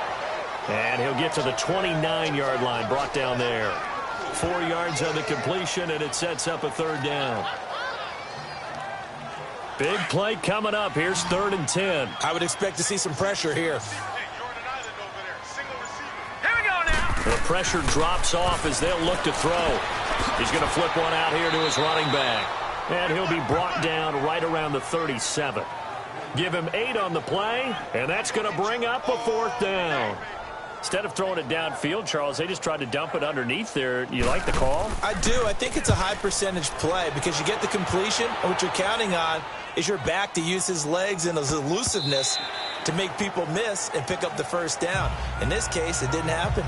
And he'll get to the 29-yard line, brought down there. 4 yards on the completion, and it sets up a 3rd down. Big play coming up. Here's 3rd and 10. I would expect to see some pressure here. The pressure drops off as they'll look to throw. He's going to flip one out here to his running back. And he'll be brought down right around the 37. Give him 8 on the play, and that's going to bring up a 4th down. Instead of throwing it downfield, Charles, they just tried to dump it underneath there. You like the call? I do. I think it's a high percentage play because you get the completion, and what you're counting on is your back to use his legs and his elusiveness to make people miss and pick up the 1st down. In this case, it didn't happen.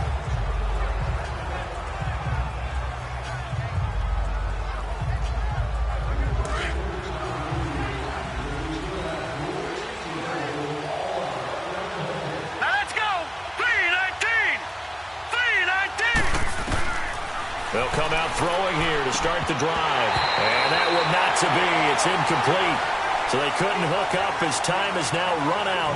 They'll come out throwing here to start the drive. And that one not to be. It's incomplete. So they couldn't hook up as time has now run out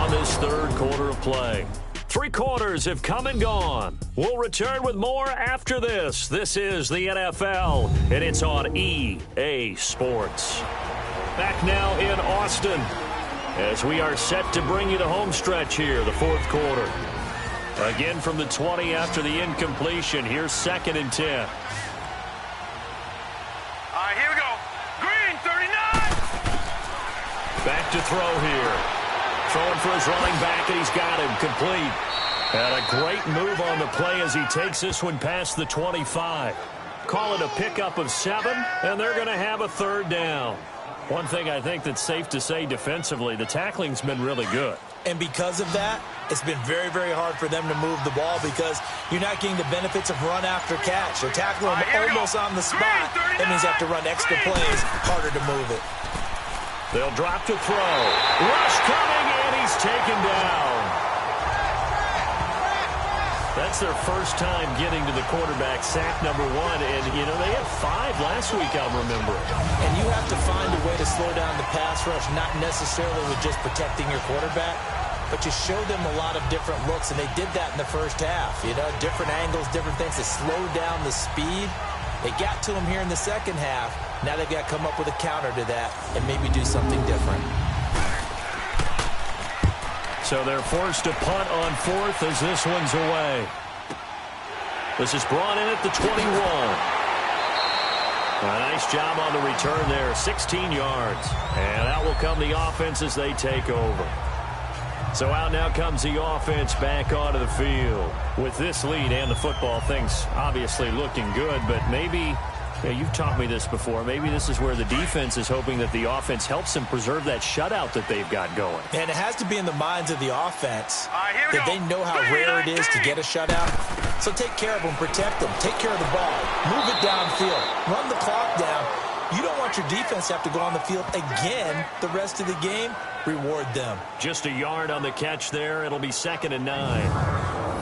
on this 3rd quarter of play. 3 quarters have come and gone. We'll return with more after this. This is the NFL, and it's on EA Sports. Back now in Austin as we are set to bring you the home stretch here, the 4th quarter. Again from the 20 after the incompletion. Here's 2nd and 10. All right, here we go. Green, 39. Back to throw here. Throwing for his running back, and he's got him complete. And a great move on the play as he takes this one past the 25. Call it a pickup of 7, and they're going to have a 3rd down. One thing I think that's safe to say defensively, the tackling's been really good. And because of that, it's been very, very hard for them to move the ball because you're not getting the benefits of run after catch. They're tackling him almost on the spot. That means you have to run extra plays, harder to move it. They'll drop to throw. Rush coming, and he's taken down. That's their first time getting to the quarterback, sack number 1. And, you know, they had 5 last week, I'll remember. And you have to find a way to slow down the pass rush, not necessarily with just protecting your quarterback, but you show them a lot of different looks, and they did that in the first half. You know, different angles, different things to slow down the speed. They got to him here in the second half. Now they've got to come up with a counter to that and maybe do something different. So they're forced to punt on 4th as this one's away. This is brought in at the 21. A nice job on the return there, 16 yards. And out will come the offense as they take over. So out now comes the offense back onto the field. With this lead and the football, things obviously looking good, but maybe Yeah, you've taught me this before. Maybe this is where the defense is hoping that the offense helps them preserve that shutout that they've got going. And it has to be in the minds of the offense here that we they go. know how rare it is to get a shutout. So take care of them, protect them, take care of the ball, move it downfield, run the clock down. You don't want your defense to have to go on the field again the rest of the game. Reward them. Just a yard on the catch there. It'll be 2nd and 9.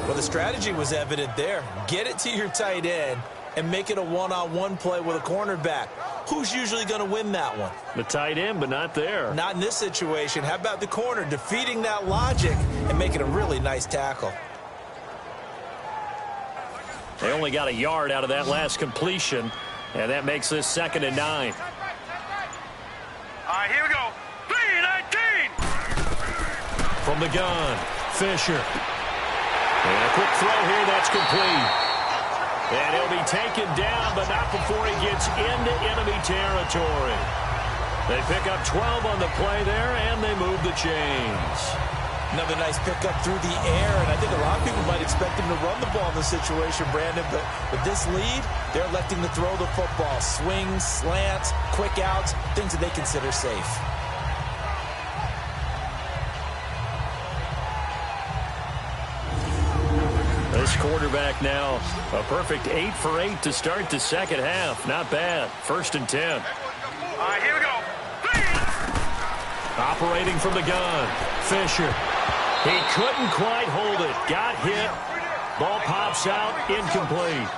Well, the strategy was evident there. Get it to your tight end and make it a one-on-one play with a cornerback. Who's usually going to win that one? The tight end, but not there. Not in this situation. How about the corner defeating that logic and making a really nice tackle? They only got a yard out of that last completion, and that makes this 2nd and 9. Here we go. 3-19. From the gun, Fisher. And a quick throw here, that's complete. And he'll be taken down, but not before he gets into enemy territory. They pick up 12 on the play there, and they move the chains. Another nice pickup through the air, and I think a lot of people might expect him to run the ball in this situation, Brandon, but with this lead, they're electing to throw the football. Swings, slants, quick outs, things that they consider safe. This quarterback now, a perfect 8 for 8 to start the second half. Not bad. 1st and 10. Here we go. Operating from the gun, Fisher. He couldn't quite hold it. Got hit. Ball pops out. Incomplete.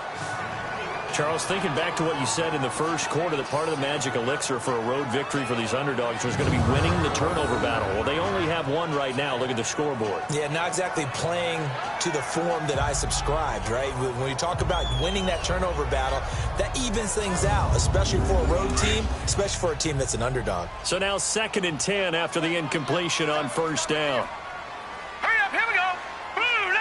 Charles, thinking back to what you said in the first quarter, that part of the magic elixir for a road victory for these underdogs was going to be winning the turnover battle. Well, they only have one right now. Look at the scoreboard. Yeah, not exactly playing to the form that I subscribed, right? When you talk about winning that turnover battle, that evens things out, especially for a road team, especially for a team that's an underdog. So now 2nd and 10 after the incompletion on 1st down. Hurry up, here we go. Blue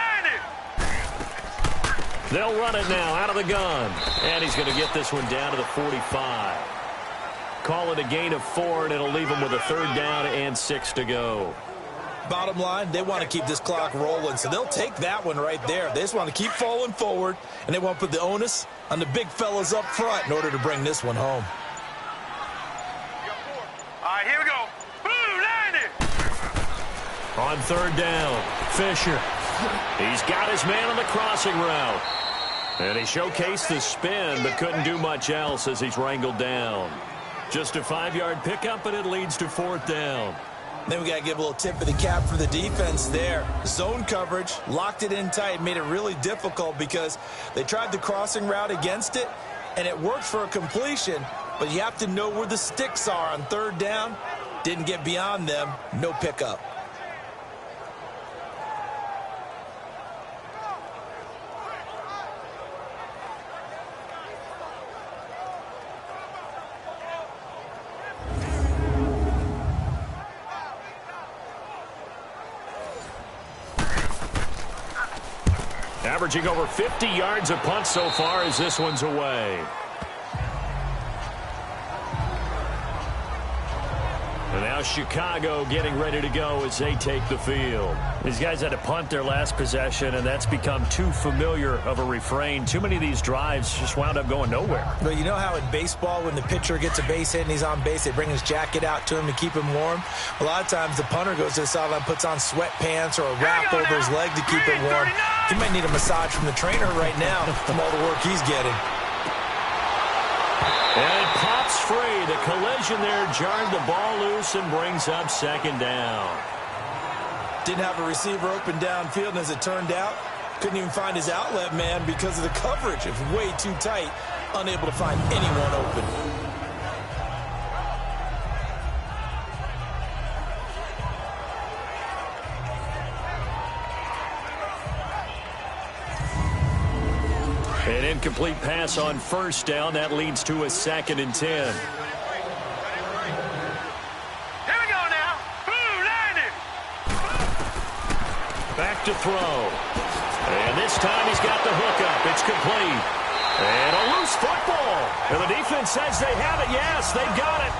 90. They'll run it now out of the gun. And he's going to get this one down to the 45. Call it a gain of 4, and it'll leave him with a 3rd down and 6 to go. Bottom line, they want to keep this clock rolling, so they'll take that one right there. They just want to keep falling forward, and they want to put the onus on the big fellas up front in order to bring this one home. Here we go. Blue 90. On 3rd down, Fisher. He's got his man on the crossing route. And he showcased the spin, but couldn't do much else as he's wrangled down. Just a 5-yard pickup, and it leads to 4th down. Then we got to give a little tip of the cap for the defense there. Zone coverage, locked it in tight, made it really difficult because they tried the crossing route against it, and it worked for a completion, but you have to know where the sticks are on 3rd down. Didn't get beyond them, no pickup. Averaging over 50 yards a punt so far as this one's away. And now Chicago getting ready to go as they take the field. These guys had to punt their last possession, and that's become too familiar of a refrain. Too many of these drives just wound up going nowhere. But you know how in baseball, when the pitcher gets a base hit and he's on base, they bring his jacket out to him to keep him warm? A lot of times the punter goes to the sideline, puts on sweatpants or a wrap over his leg to keep it warm. He might need a massage from the trainer right now from all the work he's getting. And it pops free. The collision there jarred the ball loose and brings up 2nd down. Didn't have a receiver open downfield, and as it turned out, couldn't even find his outlet man because of the coverage. It was way too tight, unable to find anyone open. An incomplete pass on 1st down. That leads to a 2nd and 10. Here we go now. Blue 90. Back to throw. And this time he's got the hookup. It's complete. And a loose football. And the defense says they have it. Yes, they've got it.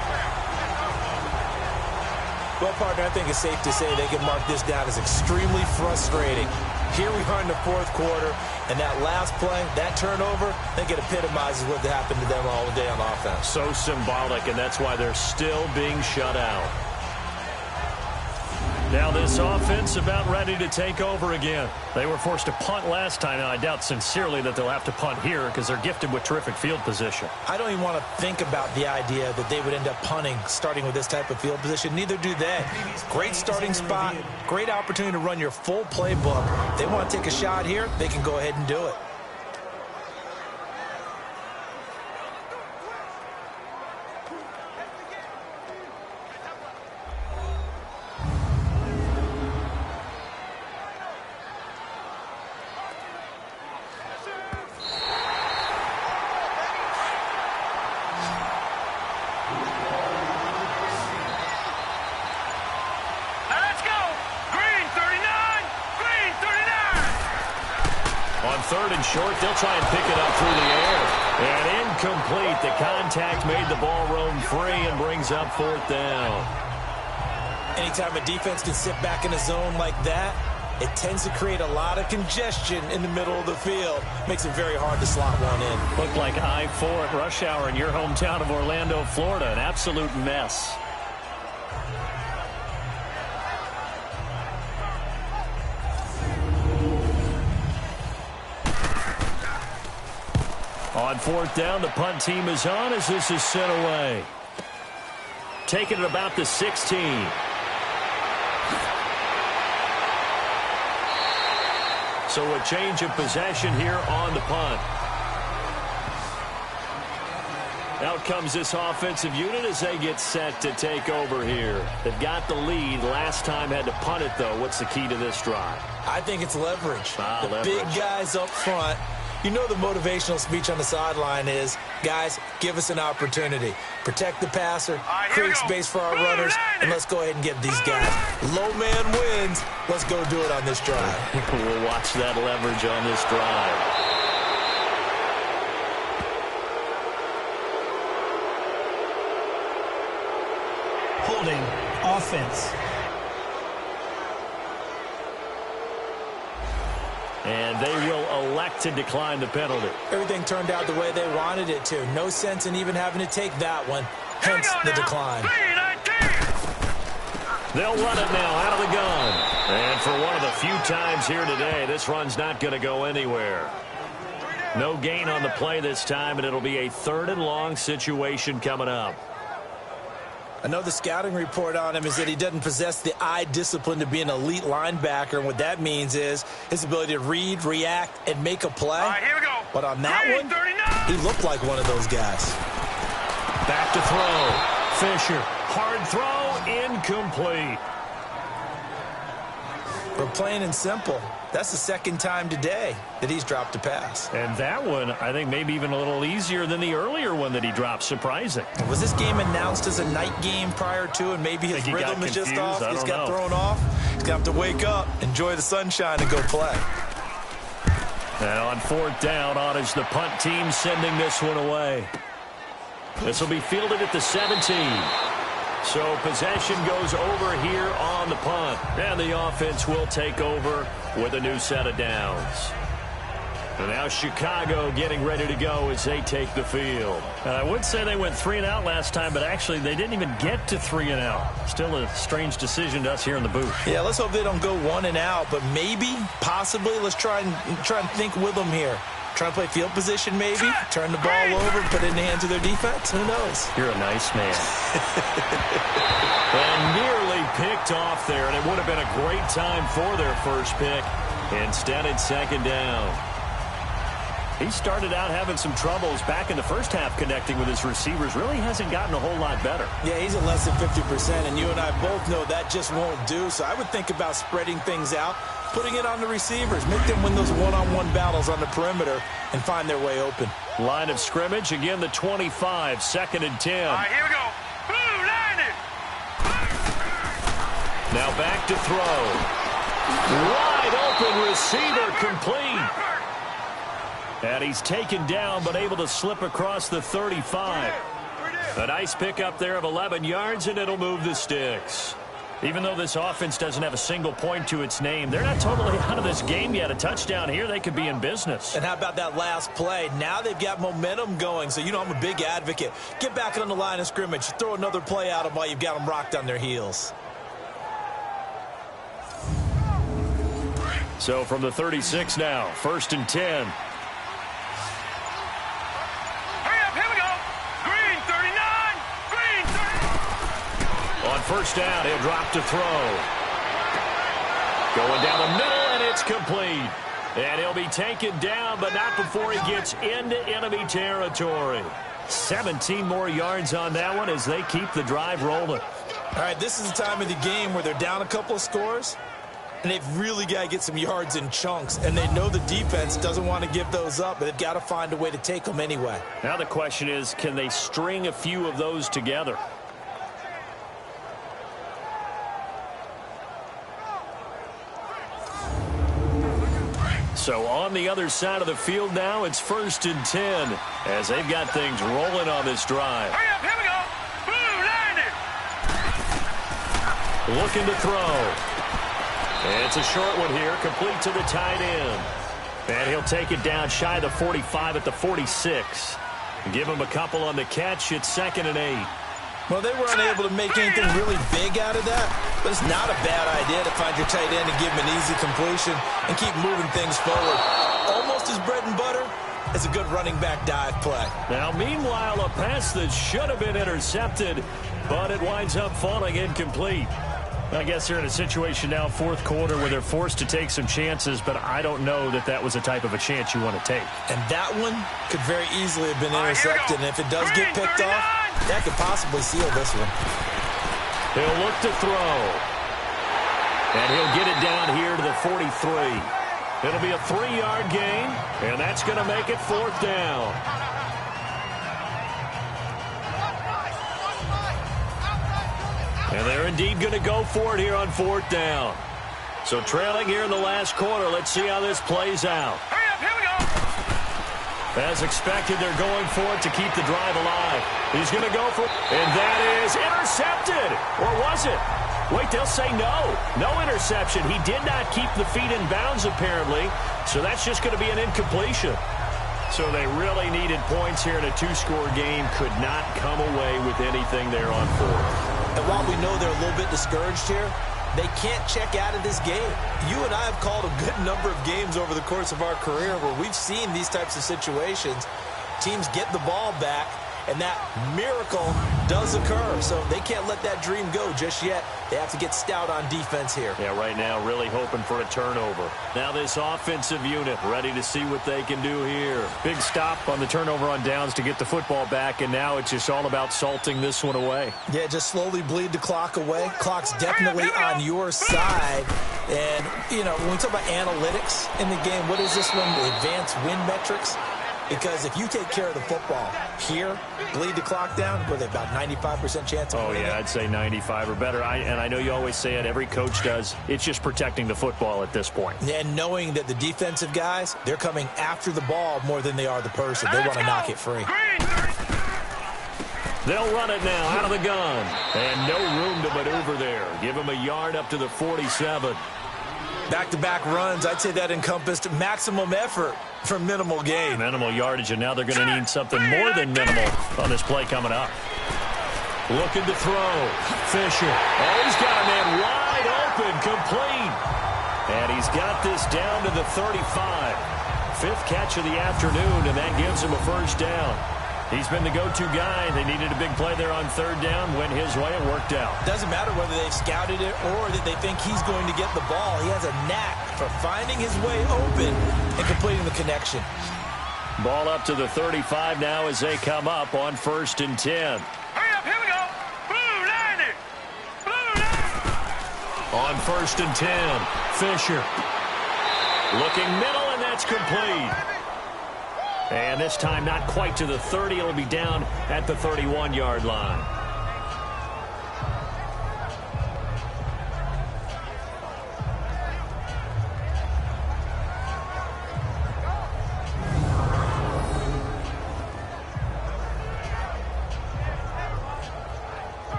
Well, partner, I think it's safe to say they can mark this down as extremely frustrating. Here we are in the fourth quarter, and that last play, that turnover, I think it epitomizes what happened to them all day on offense. So symbolic, and that's why they're still being shut out. Now this offense about ready to take over again. They were forced to punt last time, and I doubt sincerely that they'll have to punt here because they're gifted with terrific field position. I don't even want to think about the idea that they would end up punting starting with this type of field position. Neither do they. Great starting spot, great opportunity to run your full playbook. If they want to take a shot here, they can go ahead and do it. Third and short, they'll try and pick it up through the air. And incomplete. The contact made the ball roam free and brings up fourth down. Anytime a defense can sit back in a zone like that, it tends to create a lot of congestion in the middle of the field. Makes it very hard to slot one in. Looked like I-4 at rush hour in your hometown of Orlando, Florida. An absolute mess. On fourth down, the punt team is on as this is sent away. Taking it about the 16. So a change of possession here on the punt. Out comes this offensive unit as they get set to take over here. They've got the lead. Last time had to punt it, though. What's the key to this drive? I think it's leverage. Leverage. Big guys up front. You know the motivational speech on the sideline is, guys, give us an opportunity. Protect the passer, create space for our runners, and let's go ahead and get these guys. Low man wins. Let's go do it on this drive. We'll watch that leverage on this drive. Holding offense. And they will elect to decline the penalty. Everything turned out the way they wanted it to. No sense in even having to take that one. Hence the decline. They'll run it now out of the gun. And for one of the few times here today, this run's not going to go anywhere. No gain on the play this time, and it'll be a third and long situation coming up. I know the scouting report on him is that he doesn't possess the eye discipline to be an elite linebacker, and what that means is his ability to read, react, and make a play. All right, here we go. But on that one, he looked like one of those guys. Back to throw. Fisher. Hard throw. Incomplete. But plain and simple, that's the second time today that he's dropped a pass. And that one, I think, maybe even a little easier than the earlier one that he dropped. Surprising. Was this game announced as a night game prior to, and maybe his rhythm is just off? He's got thrown off. He's got to wake up, enjoy the sunshine, and go play. And on fourth down, on is the punt team sending this one away. This will be fielded at the 17. So possession goes over here on the punt. And the offense will take over with a new set of downs. And now Chicago getting ready to go as they take the field. I would say they went 3 and out last time, but actually they didn't even get to 3 and out. Still a strange decision to us here in the booth. Yeah, let's hope they don't go 1 and out, but maybe, possibly, let's try and think with them here. Try to play field position maybe, turn the ball over, put it in the hands of their defense. Who knows? You're a nice man. And nearly picked off there, and it would have been a great time for their first pick. Instead, it's second down. He started out having some troubles back in the first half connecting with his receivers. Really hasn't gotten a whole lot better. Yeah, he's at less than 50%, and you and I both know that just won't do. So I would think about spreading things out, putting it on the receivers, make them win those one-on-one battles on the perimeter and find their way open. Line of scrimmage, again the 25, second and 10. All right, here we go. Blue, line it. Now back to throw. Wide open receiver, complete. And he's taken down but able to slip across the 35. A nice pickup there of 11 yards, and it'll move the sticks. Even though this offense doesn't have a single point to its name, they're not totally out of this game yet. A touchdown here, they could be in business. And how about that last play? Now they've got momentum going. So, I'm a big advocate. Get back on the line of scrimmage. Throw another play at them while you've got them rocked on their heels. So from the 36 now, 1st and 10. On first down, he'll drop to throw. Going down the middle, and it's complete. And he'll be taken down, but not before he gets into enemy territory. 17 more yards on that one as they keep the drive rolling. All right, this is the time of the game where they're down a couple of scores, and they've really got to get some yards in chunks. And they know the defense doesn't want to give those up, but they've got to find a way to take them anyway. Now the question is, can they string a few of those together? So on the other side of the field now, it's 1st and 10 as they've got things rolling on this drive. Hurry up, here we go. Blue, landed. Looking to throw. And it's a short one here, complete to the tight end. And he'll take it down shy of the 45 at the 46. Give him a couple on the catch. It's 2nd and 8. Well, they were unable to make anything really big out of that, but it's not a bad idea to find your tight end and give him an easy completion and keep moving things forward. Almost as bread and butter as a good running back dive play. Now, meanwhile, a pass that should have been intercepted, but it winds up falling incomplete. I guess they're in a situation now, 4th quarter, where they're forced to take some chances, but I don't know that that was the type of a chance you want to take. And that one could very easily have been intercepted, and if it does get picked off, that could possibly seal this one. He'll look to throw. And he'll get it down here to the 43. It'll be a 3-yard gain, and that's going to make it 4th down. And they're indeed going to go for it here on 4th down. So trailing here in the last quarter. Let's see how this plays out. Hurry up, here we go. As expected, they're going for it to keep the drive alive. He's going to go for it. And that is intercepted. Or was it? Wait, they'll say no. No interception. He did not keep the feet in bounds, apparently. So that's just going to be an incompletion. So they really needed points here in a 2-score game. Could not come away with anything there on 4th. And while we know they're a little bit discouraged here, they can't check out of this game. You and I have called a good number of games over the course of our career where we've seen these types of situations. Teams get the ball back, and that miracle does occur. So they can't let that dream go just yet. They have to get stout on defense here. Yeah, right now really hoping for a turnover. Now this offensive unit ready to see what they can do here. Big stop on the turnover on downs to get the football back, and now it's just all about salting this one away. Yeah, just slowly bleed the clock away. Clock's definitely on your side. And, when we talk about analytics in the game, what is this one? The advanced win metrics? Because if you take care of the football here, bleed the clock down, with about 95% chance of winning. I'd say 95 or better. And I know you always say it, every coach does. It's just protecting the football at this point. And knowing that the defensive guys, they're coming after the ball more than they are the person. They want to knock it free. They'll run it now out of the gun. And no room to maneuver there. Give him a yard up to the 47. Back-to-back runs, I'd say that encompassed maximum effort for minimal gain. Minimal yardage, and now they're going to need something more than minimal on this play coming up. Looking to throw. Fisher. Oh, he's got a man wide open, complete. And he's got this down to the 35. 5th catch of the afternoon, and that gives him a 1st down. He's been the go-to guy. They needed a big play there on 3rd down. Went his way. It worked out. Doesn't matter whether they've scouted it or that they think he's going to get the ball. He has a knack for finding his way open and completing the connection. Ball up to the 35 now as they come up on 1st and 10. Hurry up, here we go. Blue, landed. Blue, landed. On 1st and 10, Fisher. Looking middle, and that's complete. And this time not quite to the 30. It'll be down at the 31-yard line.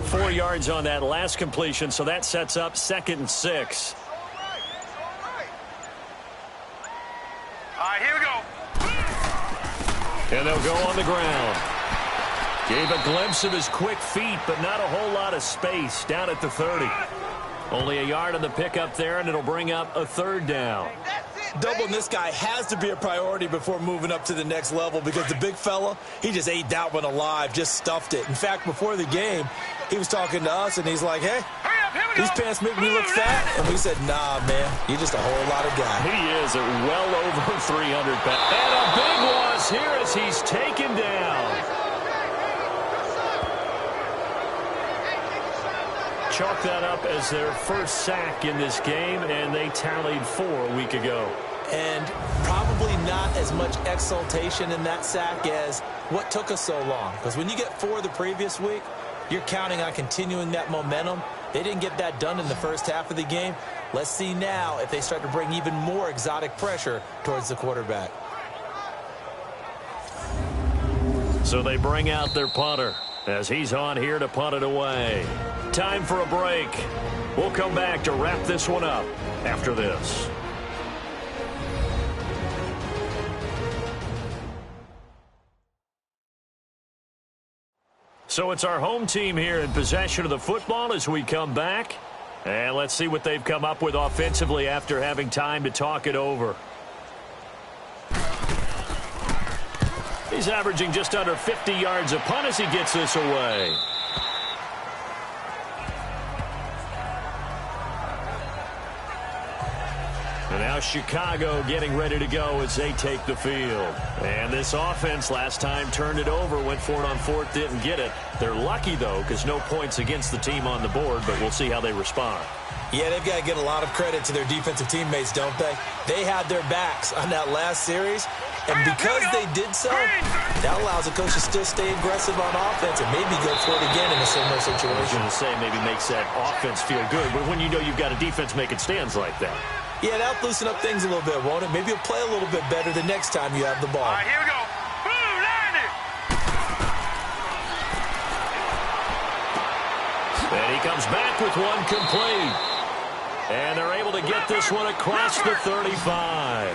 4 yards on that last completion, so that sets up 2nd and 6. All right, here we go. And they'll go on the ground. Gave a glimpse of his quick feet, but not a whole lot of space down at the 30. Only a yard on the pickup there, and it'll bring up a 3rd down. Doubling this guy has to be a priority before moving up to the next level because the big fella, he just ate that one alive, just stuffed it. In fact, before the game, he was talking to us, and he's like, hey, these pants make me look fat. And we said, nah, man, you're just a whole lot of guy. He is at well over 300 pounds. And a big loss here as he's taken down. Chalk that up as their first sack in this game, and they tallied 4 a week ago. And probably not as much exultation in that sack as what took us so long. Because when you get 4 the previous week, you're counting on continuing that momentum. They didn't get that done in the first half of the game. Let's see now if they start to bring even more exotic pressure towards the quarterback. So they bring out their punter as he's on here to punt it away. Time for a break. We'll come back to wrap this one up after this. So it's our home team here in possession of the football as we come back. And let's see what they've come up with offensively after having time to talk it over. He's averaging just under 50 yards a punt as he gets this away. And now Chicago getting ready to go as they take the field. And this offense last time turned it over, went for it on 4th, didn't get it. They're lucky, though, because no points against the team on the board, but we'll see how they respond. Yeah, they've got to get a lot of credit to their defensive teammates, don't they? They had their backs on that last series, and because they did so, that allows the coach to still stay aggressive on offense and maybe go for it again in a similar situation. I was going to say maybe makes that offense feel good, but when you know you've got a defense making stands like that. Yeah, that'll loosen up things a little bit, won't it? Maybe you'll play a little bit better the next time you have the ball. All right, here we go. Boom, landed. And he comes back with one complete. And they're able to get this one across the 35.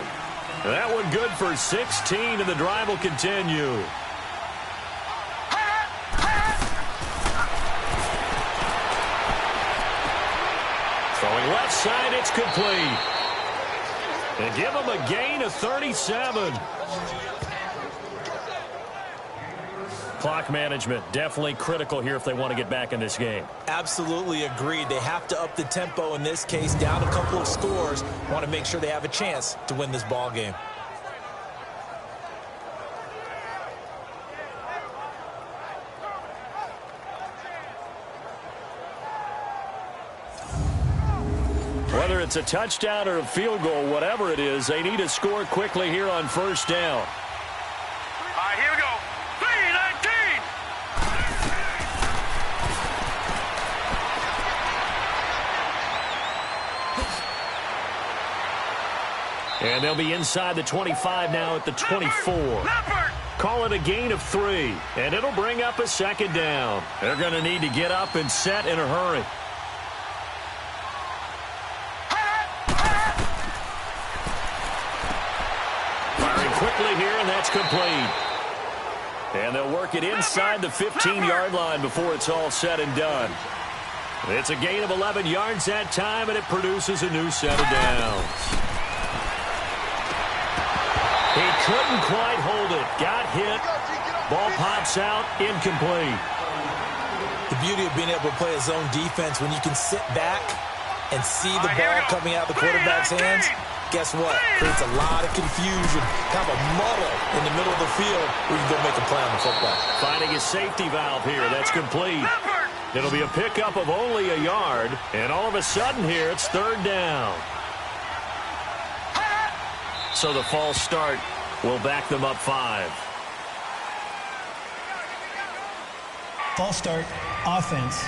That one good for 16, and the drive will continue. Throwing left side, it's complete. And give them a gain of 37. Clock management definitely critical here if they want to get back in this game. Absolutely agreed. They have to up the tempo in this case, down a couple of scores. Want to make sure they have a chance to win this ball game. Whether it's a touchdown or a field goal, whatever it is, they need to score quickly here on 1st down. All right, here we go. 3-19. And they'll be inside the 25 now at the 24. Call it a gain of 3, and it'll bring up a 2nd down. They're going to need to get up and set in a hurry. Quickly here, and that's complete. And they'll work it inside the 15-yard line before it's all said and done. It's a gain of 11 yards that time, and it produces a new set of downs. He couldn't quite hold it. Got hit. Ball pops out, incomplete. The beauty of being able to play a zone defense when you can sit back and see the ball coming out of the quarterback's hands. Guess what? Creates a lot of confusion, kind of a muddle in the middle of the field where you can go make a play on the football. Finding a safety valve here. That's complete. It'll be a pickup of only a yard, and all of a sudden here it's 3rd down. So the false start will back them up 5. False start, offense.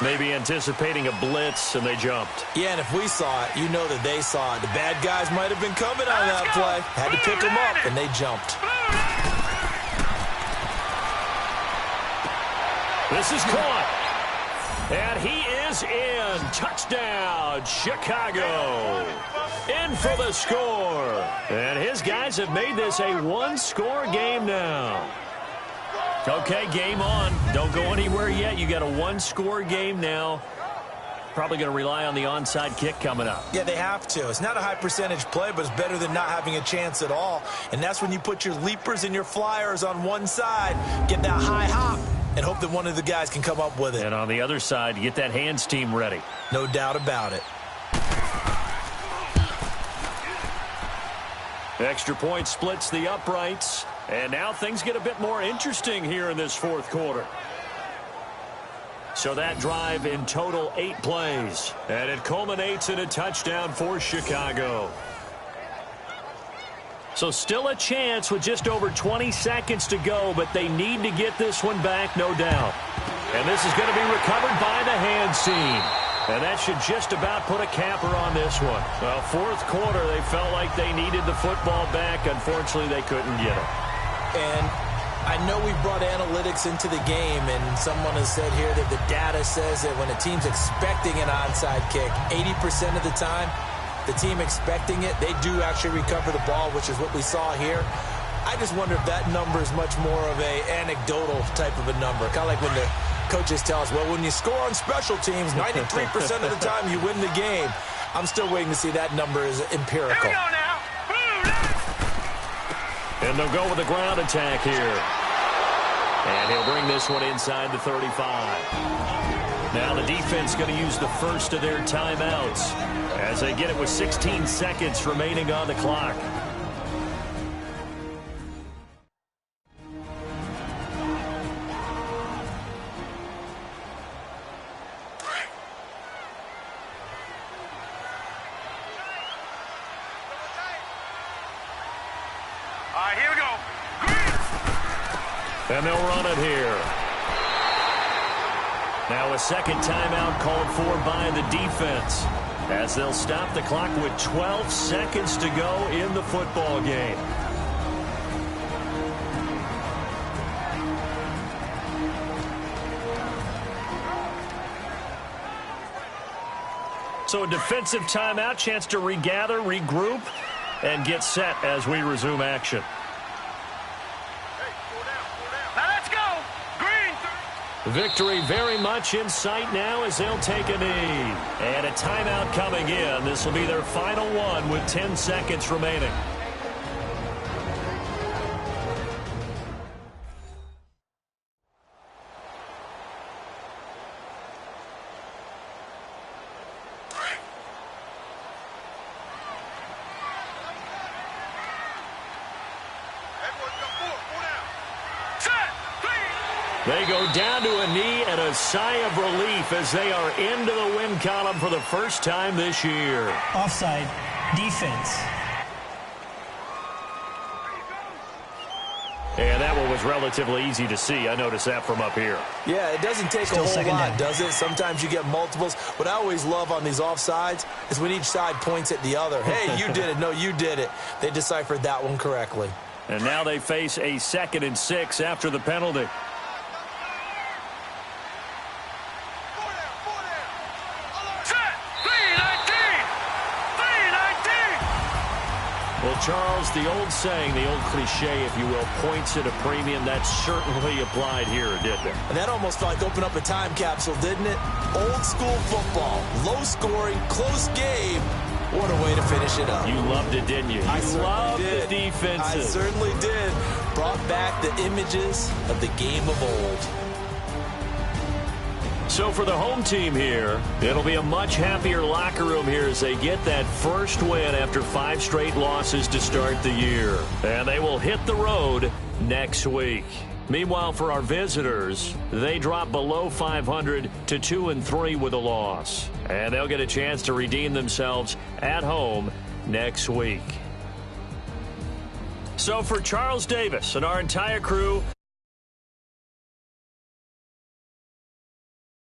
Maybe anticipating a blitz, and they jumped. Yeah, and if we saw it, you know that they saw it. The bad guys might have been coming on that play. Had to pick them up, and they jumped. This is caught. And he is in. Touchdown, Chicago. In for the score. And his guys have made this a one-score game now. Okay, game on. Don't go anywhere yet. You got a one-score game now. Probably going to rely on the onside kick coming up. Yeah, they have to. It's not a high-percentage play, but it's better than not having a chance at all. And that's when you put your leapers and your flyers on one side, get that high hop, and hope that one of the guys can come up with it. And on the other side, you get that hands team ready. No doubt about it. Extra point splits the uprights. And now things get a bit more interesting here in this fourth quarter. So that drive in total 8 plays. And it culminates in a touchdown for Chicago. So still a chance with just over 20 seconds to go, but they need to get this one back, no doubt. And this is going to be recovered by the hands team. And that should just about put a capper on this one. Well, fourth quarter, they felt like they needed the football back. Unfortunately, they couldn't get it. And I know we brought analytics into the game, and someone has said here that the data says that when a team's expecting an onside kick, 80% of the time, the team expecting it, they do actually recover the ball, which is what we saw here. I just wonder if that number is much more of a anecdotal type of a number. Kind of like when the coaches tell us, well, when you score on special teams, 93% of the time you win the game. I'm still waiting to see that number is empirical. Here we go now. And they'll go with a ground attack here. And he'll bring this one inside the 35. Now the defense going to use the first of their timeouts as they get it with 16 seconds remaining on the clock. All right, here we go. And they'll run it here. Now a second timeout called for by the defense as they'll stop the clock with 12 seconds to go in the football game. So a defensive timeout, chance to regather, regroup, and get set as we resume action. Now let's go. Green. Victory very much in sight now as they'll take a knee. And a timeout coming in. This will be their final one with 10 seconds remaining. They go down to a knee and a sigh of relief as they are into the win column for the first time this year. Offside. Defense. And that one was relatively easy to see. I noticed that from up here. Yeah, it doesn't take Still a whole second lot, down. does it? Sometimes you get multiples. What I always love on these offsides is when each side points at the other. Hey, you did it. No, you did it. They deciphered that one correctly. And now they face a 2nd and 6 after the penalty. Well, Charles, the old saying, the old cliche, if you will, points at a premium, that certainly applied here, didn't it? And that almost felt like opened up a time capsule, didn't it? Old school football, low scoring, close game. What a way to finish it up. You loved it, didn't you? I certainly loved did. the defenses. I certainly did. Brought back the images of the game of old. So for the home team here, it'll be a much happier locker room here as they get that first win after 5 straight losses to start the year. And they will hit the road next week. Meanwhile, for our visitors, they drop below 500 to 2-3 with a loss. And they'll get a chance to redeem themselves at home next week. So for Charles Davis and our entire crew,